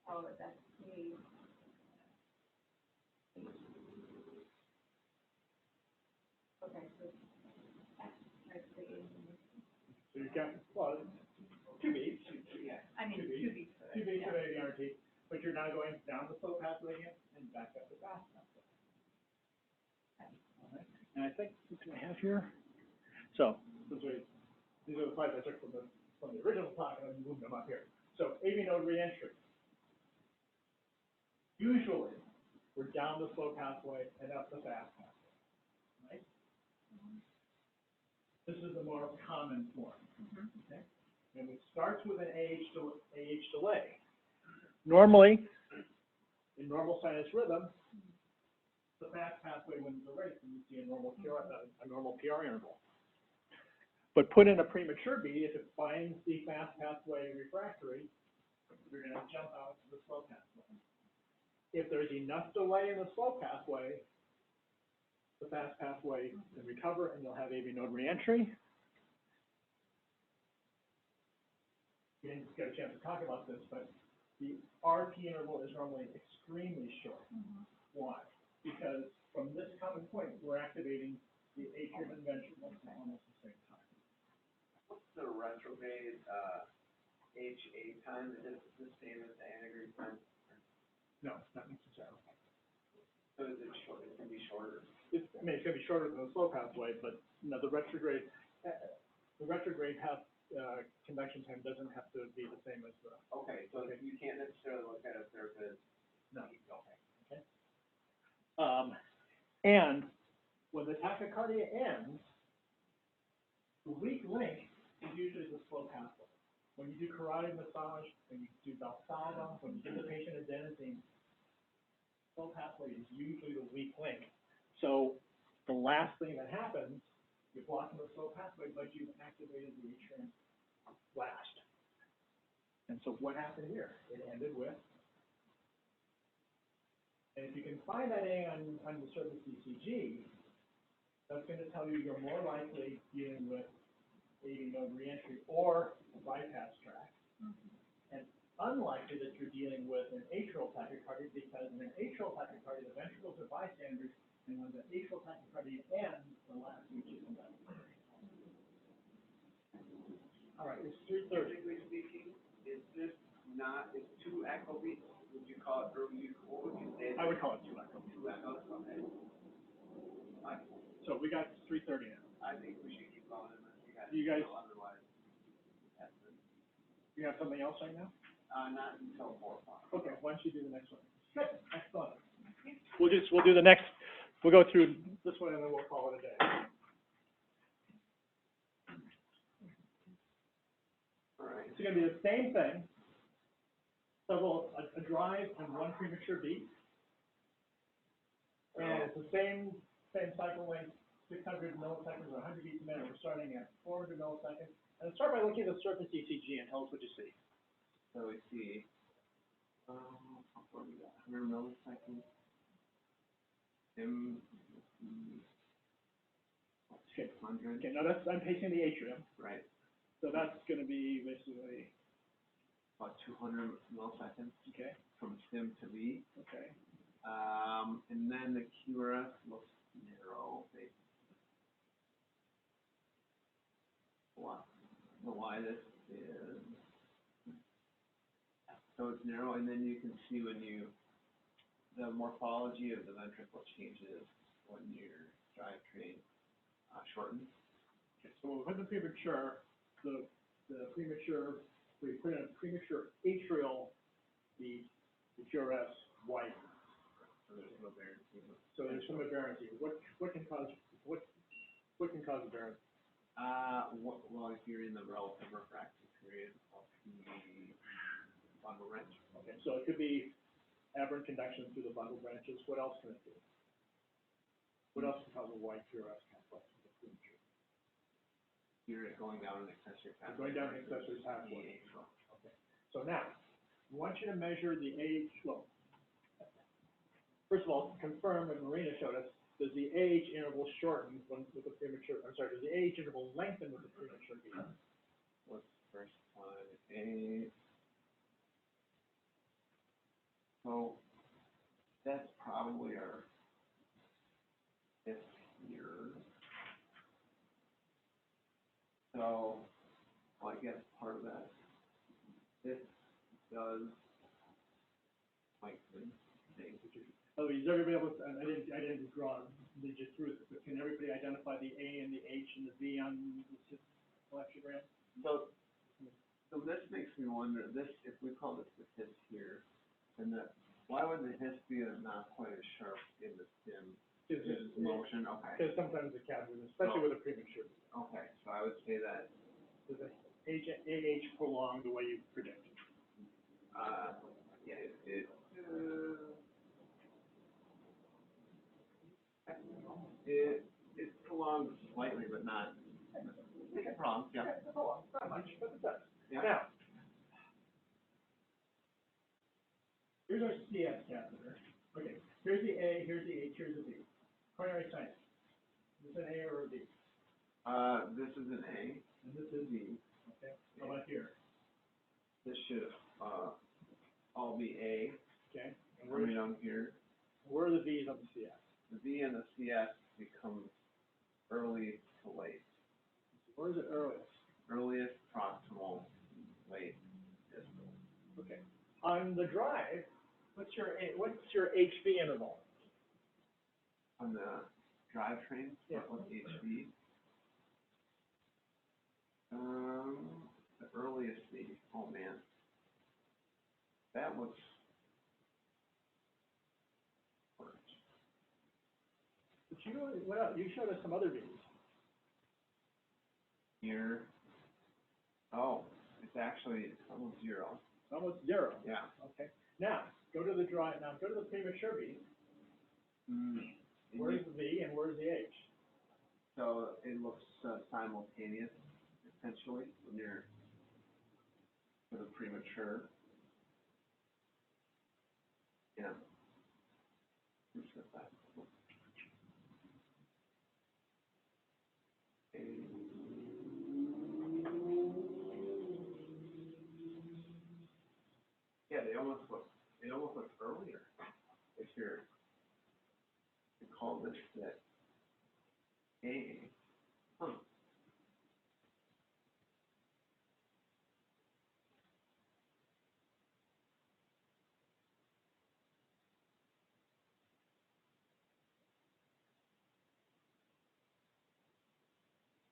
Oh, that's the. Okay, so that's the. So you've got, well, 2 beats. Yeah. I mean, 2 beats. 2 beats of ADRT, but you're now going down the slow pathway again and back up the fast pathway. All right. And I think, what do I have here? So, these are the slides I took from the original talk, and I'm moving them up here. So, AV node reentry. Usually, we're down the slow pathway and up the fast pathway, right? This is the more common form, okay? And it starts with an AH delay. Normally, in normal sinus rhythm, the fast pathway wins the race, and you see a normal PR interval. But put in a premature beat, if it finds the fast pathway refractory, you're going to jump out to the slow pathway. If there's enough delay in the slow pathway, the fast pathway can recover, and you'll have AV node reentry. We didn't get a chance to talk about this, but the RP interval is normally extremely short. Why? Because from this common point, we're activating the atrium and ventricle at almost the same time. What's the retrograde, HA time? Is it the same as the antegrade time? No, not necessarily. So is it short, it can be shorter? It's going to be shorter than the slow pathway, but no, the retrograde conduction time doesn't have to be the same as the. Okay, so you can't necessarily look at a therapist. No. Okay. And when the tachycardia ends, the weak link is usually the slow pathway. When you do carotid massage, when you do Valsalva, when you give the patient adenosine, slow pathway is usually the weak link. So the last thing that happens, you're blocking the slow pathway, but you've activated the atrium last. And so what happened here? It ended with, and if you can find that A on the surface ECG, that's going to tell you you're more likely dealing with AV node reentry or bypass tract, and unlikely that you're dealing with an atrial tachycardia, because in an atrial tachycardia, the ventricles are bystanders, and when the atrial tachycardia ends, the last speech is done. All right, it's 3:30. Technically speaking, is this not, it's 2 echo beats? Would you call it, or what would you say? I would call it 2 echo. 2 echoes, okay. So we got 3:30 now. I think we should keep going unless You guys- otherwise. You have something else right now? Not until 4 o'clock. Okay, why don't you do the next one? Good, excellent. We'll do the next, we'll go through this one and then we'll call it a day. All right. It's gonna be the same thing. A drive and 1 premature beat. And it's the same cycle length, 600 milliseconds or 100 beats a minute. We're starting at 400 milliseconds. And start by looking at the surface ECG and tell us what you see. So we see, what we got, 100 milliseconds. Okay. 600. Okay, now I'm pacing the atrium. Right. So that's gonna be basically, About 200 milliseconds okay, from stim to V. okay. And then the QRS looks narrow, basically. the widest is, so it's narrow, and then you can see when the morphology of the ventricle changes when your drivetrain shortens. Okay, so with the premature, we put in a premature atrial beat, the QRS widens. So there's no variancy. So there's some aberrancy. What can cause aberrancy? Well, if you're in the relative refractive period of the bundle wrench. Okay, so it could be aberrant conduction through the bundle branches. What else can it do? What else can cause a wide QRS complex with a premature? You're going down an accessory pathway. Going down an accessory pathway. Okay. So now, we want you to measure the age. Well, first of all, confirm, and Marina showed us, does the age interval shorten with the premature? I'm sorry, does the age interval lengthen with the premature beat? What's the first one? A. So that's probably our fifth year. So, well, I guess part of that, this does lengthen. Oh, is everybody able to, I didn't draw, they just threw it, but can everybody identify the A and the H and the V on the electrogram? So this makes me wonder, if we call this the his here, then why would the his be not quite as sharp in the stem? Is motion, okay. Because sometimes it can, especially with a premature. Okay, so I would say that. Does the AH prolong the way you predicted? Yeah, it prolongs slightly, but not. It prolongs, yeah. It prolongs, not much, but it does. Yeah. Now, here's our CS catheter. Okay, here's the A, here's the H, here's the B. Coronary sinus. Is this an A or a B? This is an A. And this is B. Okay. How about here? This should all be A. Okay. And Coming down here. where are the V's on the CS? The V and the CS become early to late. Where is it earliest? Earliest proximal, late distal. Okay. On the drive, what's your HV interval? On the drivetrain, Yeah. what's HV? The earliest V, oh man. That looks first. But what else? You showed us some other V's. Here. Oh, it's actually almost zero. It's almost zero. Yeah. Okay. Now, go to the drive, now go to the premature V. Where's the V and where's the H? So it looks simultaneous, essentially, when you're for the premature. Yeah. Who's got that? Yeah, they almost look earlier. If you're to call this that A. Huh.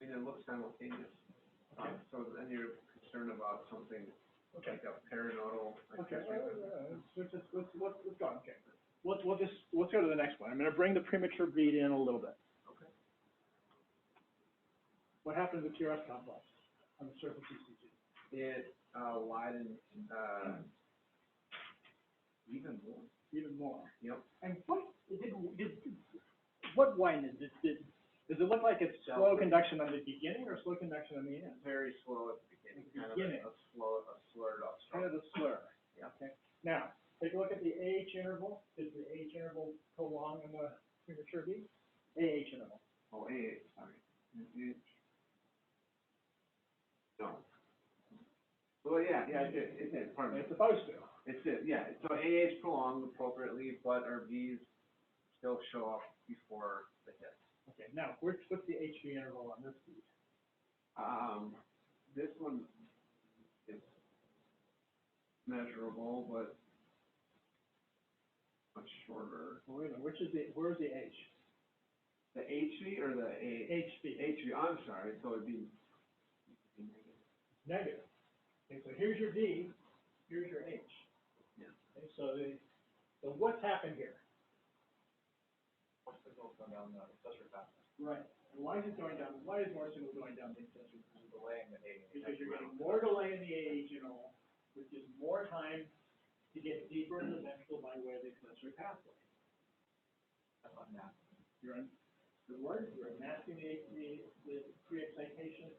I mean, it looks simultaneous. Okay. So then you're concerned about something Okay. like a perinodal. Okay. Let's go. Okay. Let's go to the next one. I'm going to bring the premature beat in a little bit. Okay. What happens to the QRS complex on the surface ECG? It widens even more. Even more. Yep. And what widened it? Does it look like it's slow conduction on the beginning or slow conduction on the end? Very slow at the beginning. At the beginning. Kind of a slurred up. Kind of a slur. Yeah. Okay. Now, take a look at the AH interval. Did the AH interval prolong in the premature beat? AH interval. Oh, A, sorry. No. Well, yeah, it did, pardon me. It's supposed to. It did, yeah. So AH prolonged appropriately, but our V's still show up before the hit. Okay, now, what's the HV interval on this beat? this one is measurable, but much shorter. Well, wait a minute, where's the H? The HV or the A? HV. HV, I'm sorry, so it'd be Negative. Okay, so here's your D, here's your H. Yeah. Okay, so what's happened here? More signals going down the accessory pathway. Right. And why is it going down, why is more signal going down the accessory? Delay in the A. Because you're getting more delay in the AH interval, which is more time to get deeper in the ventral by way of the accessory pathway. That's not math. You're masking the pre-excitation,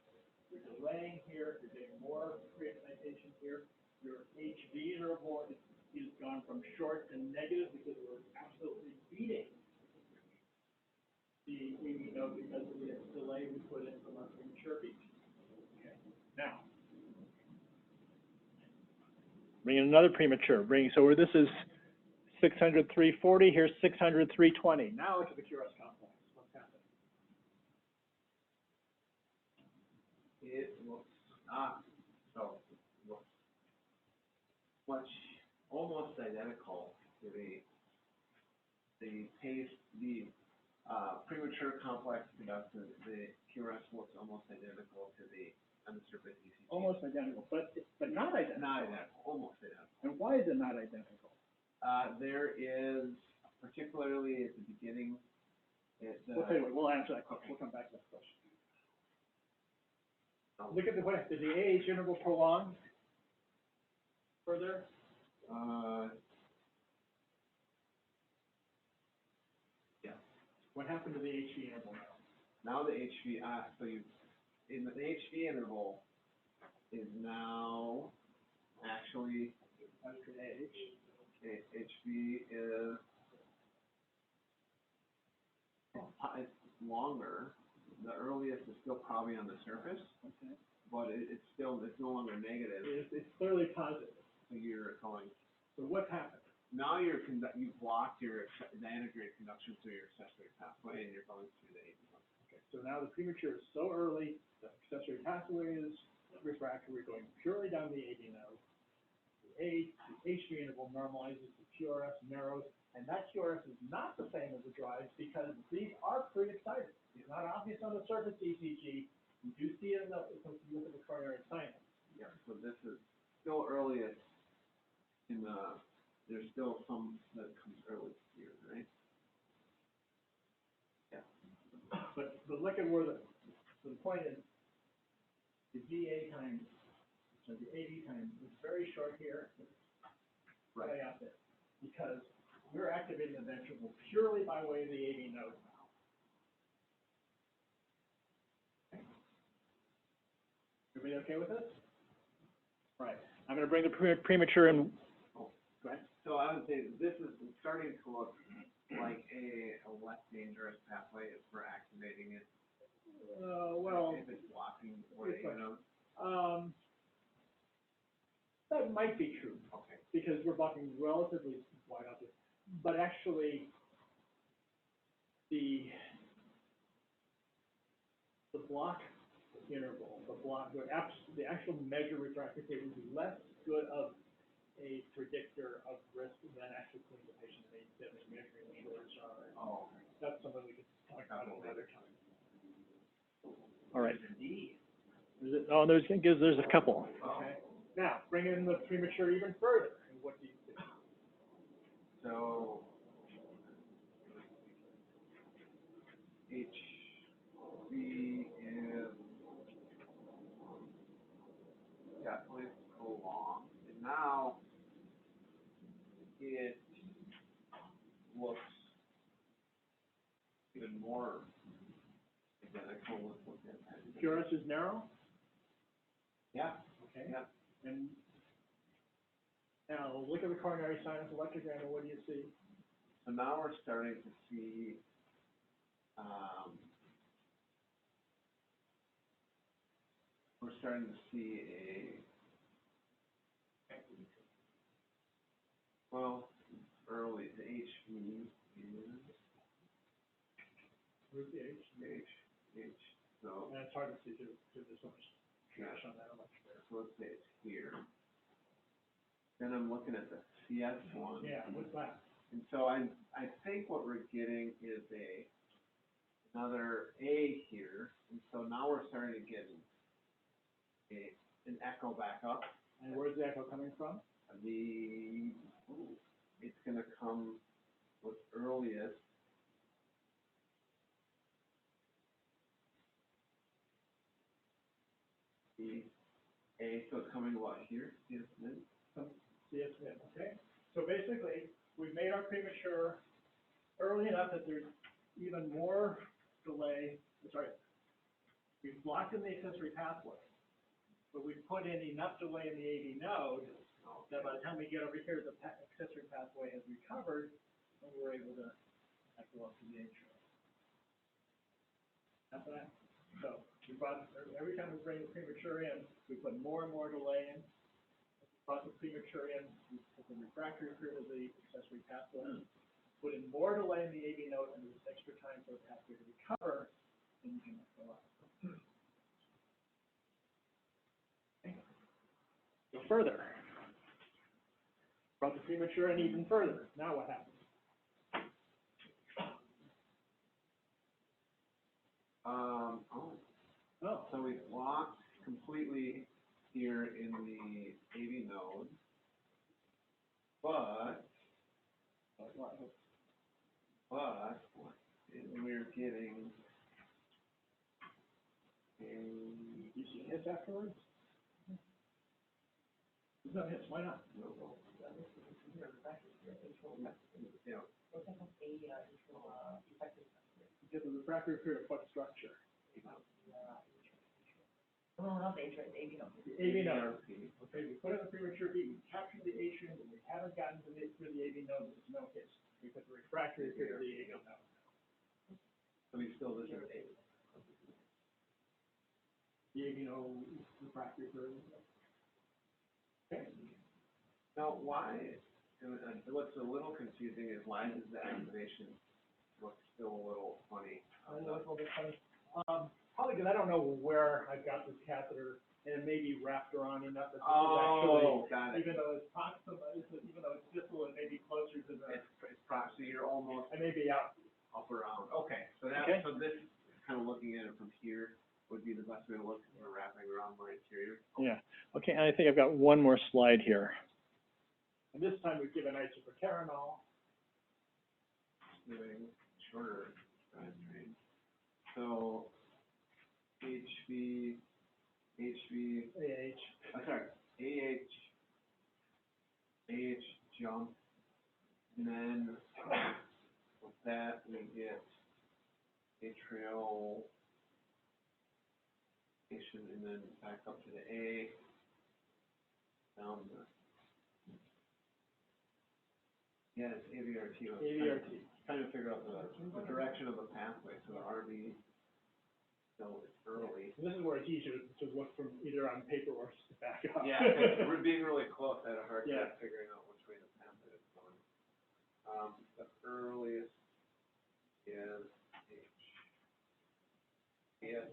you're delaying here, you're getting more pre-excitation here. Your HV interval is gone from short to negative because we're absolutely beating the AV node because of the delay we put in from our premature beat. Okay. Now, bring in another premature. So where this is 600, 340, here's 600, 320. Now look at the QRS complex. What's happening? it looks so it looks much almost identical to the premature complex conductor. The QRS looks almost identical to the on the surface ECG. Almost identical, but not identical. Not identical, almost identical. And why is it not identical? There is, particularly at the beginning, Okay, we'll answer that question. We'll come back to that question. Look at did the AH interval prolong further? Yeah. What happened to the HV interval now? Now the HV, the HV interval is now actually, After AH. HV is, it's longer. The earliest is still probably on the surface, Okay. but it's no longer negative. It's clearly positive. So you're going, So what's happened? now you've blocked the integrated conduction through your accessory pathway and you're going through the AV node. Okay. So now the premature is so early, the accessory pathway is refractory, going purely down the AV node. The HV interval normalizes, the QRS narrows, and that QRS is not the same as the drives because these are pre-excited. It's not obvious on the surface ECG. You do see it if you look at the coronary sinus. Yeah, so this is still earliest in there's still some that comes early here, right? Yeah. But look at where the point is, the DA time, so the AD time is very short here, Right. way out there, because we're activating the ventricle purely by way of the AV node now. Okay. Everybody okay with this? Right. I'm going to bring the premature in. Oh. Go ahead. So I would say this is starting to look like a less dangerous pathway if we're activating it. Well, if it's blocking or good you know. That might be true. Okay. Because we're blocking relatively wide out there. But actually, the block interval, the actual measure refractory rate would be less good of a predictor of risk than actually putting the patient in a measuring the shortage. Oh. That's something we could talk about another time. All right. There's a couple. Okay. Now, bring in the premature even further. And what do you see? So HV is definitely prolonged, and now it looks even more identical with what that QRS is narrow? Yeah. Okay. Yeah. And now look at the coronary sinus electrogram, and what do you see? So now we're starting to see early, the HV is Where's the H? H, so, And it's hard to see to this one. Gosh, on that much there. So let's say it's here. Then I'm looking at the CS one. Yeah, what's that? And so I think what we're getting is another A here, and so now we're starting to get an echo back up. And where's the echo coming from? It's gonna come with earliest. The A, so it's coming about here, CS mid. CS mid, okay? So basically, we've made our premature early enough that there's even more delay, we've blocked in the accessory pathway, but we've put in enough delay in the AV node that by the time we get over here, the accessory pathway has recovered, and we're able to echo up to the H. That's that. So we brought, every time we bring the premature in, we put more and more delay in. We brought the premature in, we put the refractory period of the accessory pathway, put in more delay in the AV node, and there's extra time for the pathway to recover, and you can go up. Go further. Brought the premature in even further. Now what happens? So we've blocked completely here in the AV node, but we're getting You see hits afterwards? No hits, why not? yeah. Get the refractory period of what structure? No, not the H-ray, the AV node. The AV node. Okay, we put in the premature beat, we captured the atrium, but we haven't gotten to the AV node, there's no hits. We put the refractory period of the AV node. So we still listen to A. The AV node refractory period. Okay. Now, why, and what's a little confusing is why does the activation look still a little funny? I know it's a little bit funny. Probably because I don't know where I got this catheter, and it may be wrapped around enough that this is actually, got it. even though it's proximal, even though it's distal, it may be closer to the, It's so you're almost I may be out. up around. Okay, so that, Okay. so this, kind of looking at it from here would be the best way to look at it, wrapping around my interior. Yeah, okay, and I think I've got one more slide here. And this time we've given isoproterenol. Doing shorter drivetrain. So, HV, AH jump, and then with that we get atrial, and then back up to the A, down the, yeah, it's AVRT. AVRT. Trying to figure out the direction of the pathway, so the RV, so it's early. This is where it's easier to look from either on paper or back up. Yeah, 'cause we're being really close, I had a hard Yeah. time figuring out which way the pathway is going. The earliest is yeah,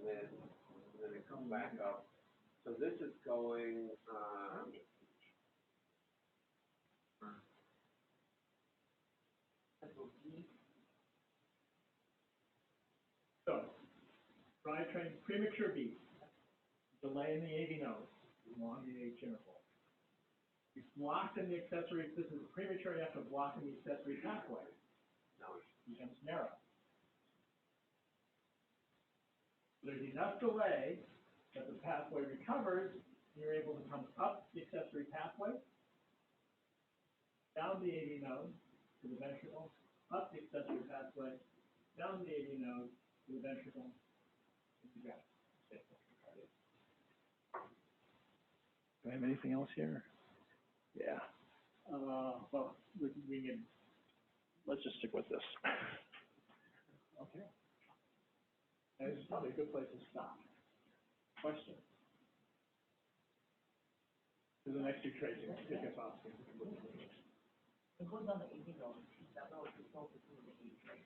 mid, and then it comes back up. So this is going, So, drivetrain premature beat, delay in the AV node, along the H interval. It's blocked in the accessory, this is premature, you have to block in the accessory pathway. now it's It becomes narrow. There's enough delay that the pathway recovers, and you're able to come up the accessory pathway, down the AV node to the ventricle, up the accessory pathway, down the AV node to the ventricle. You got it. Do I have anything else here? Yeah. Well, we can, let's just stick with this. Okay. And this is probably a good place to stop. Question? There's an extra tracing, kick us off. It goes on the AV node, that node is closer to the H-ray.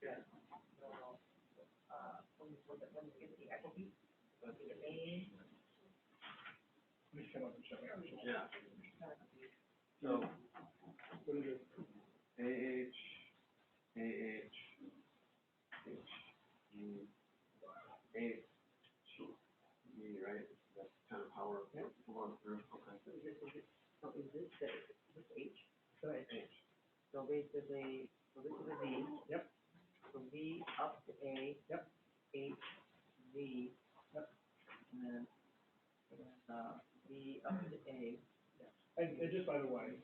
Yeah. No, when you when you get the echo beat, the A, Let me come up and show you. Yeah. So, What is it? AH, H, E, H, E, right? That's kind of how we're going through, okay. so is this H? H. So basically, so this is a V. Yep. So V up to A. Yep. H, V. Yep. And then, V up to A. And just by the way,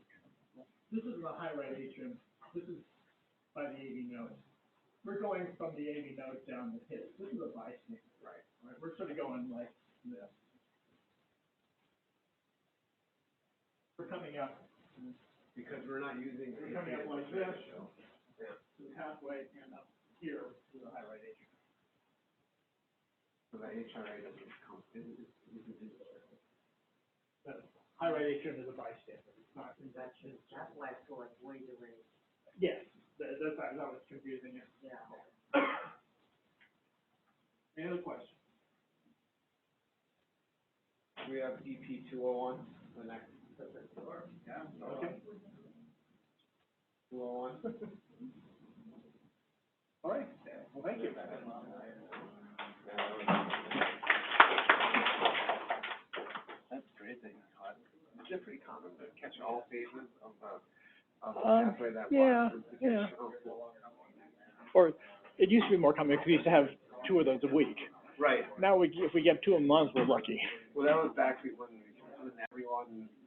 this is the high right atrium, this is by the AV node. We're going from the AV node down the hip, this is a bystander, right? We're sort of going like this. We're coming up, Because we're not using. we're coming up like this, Yeah. to halfway and up here to the high right atrium. So the HRA doesn't come, is The high right atrium is a bystander, it's not. That's why it's going way delayed. Yes, that's what's confusing it. Yeah. Any other questions? We have EP 201, the next. Yeah, okay. 201. All right, well, thank you. That's great that you caught. Is it pretty common to catch all phases of the pathway that yeah, walks? yeah. Or, it used to be more common, because we used to have 2 of those a week. Right. Now, if we get 2 a month, we're lucky. Well, that was back when everyone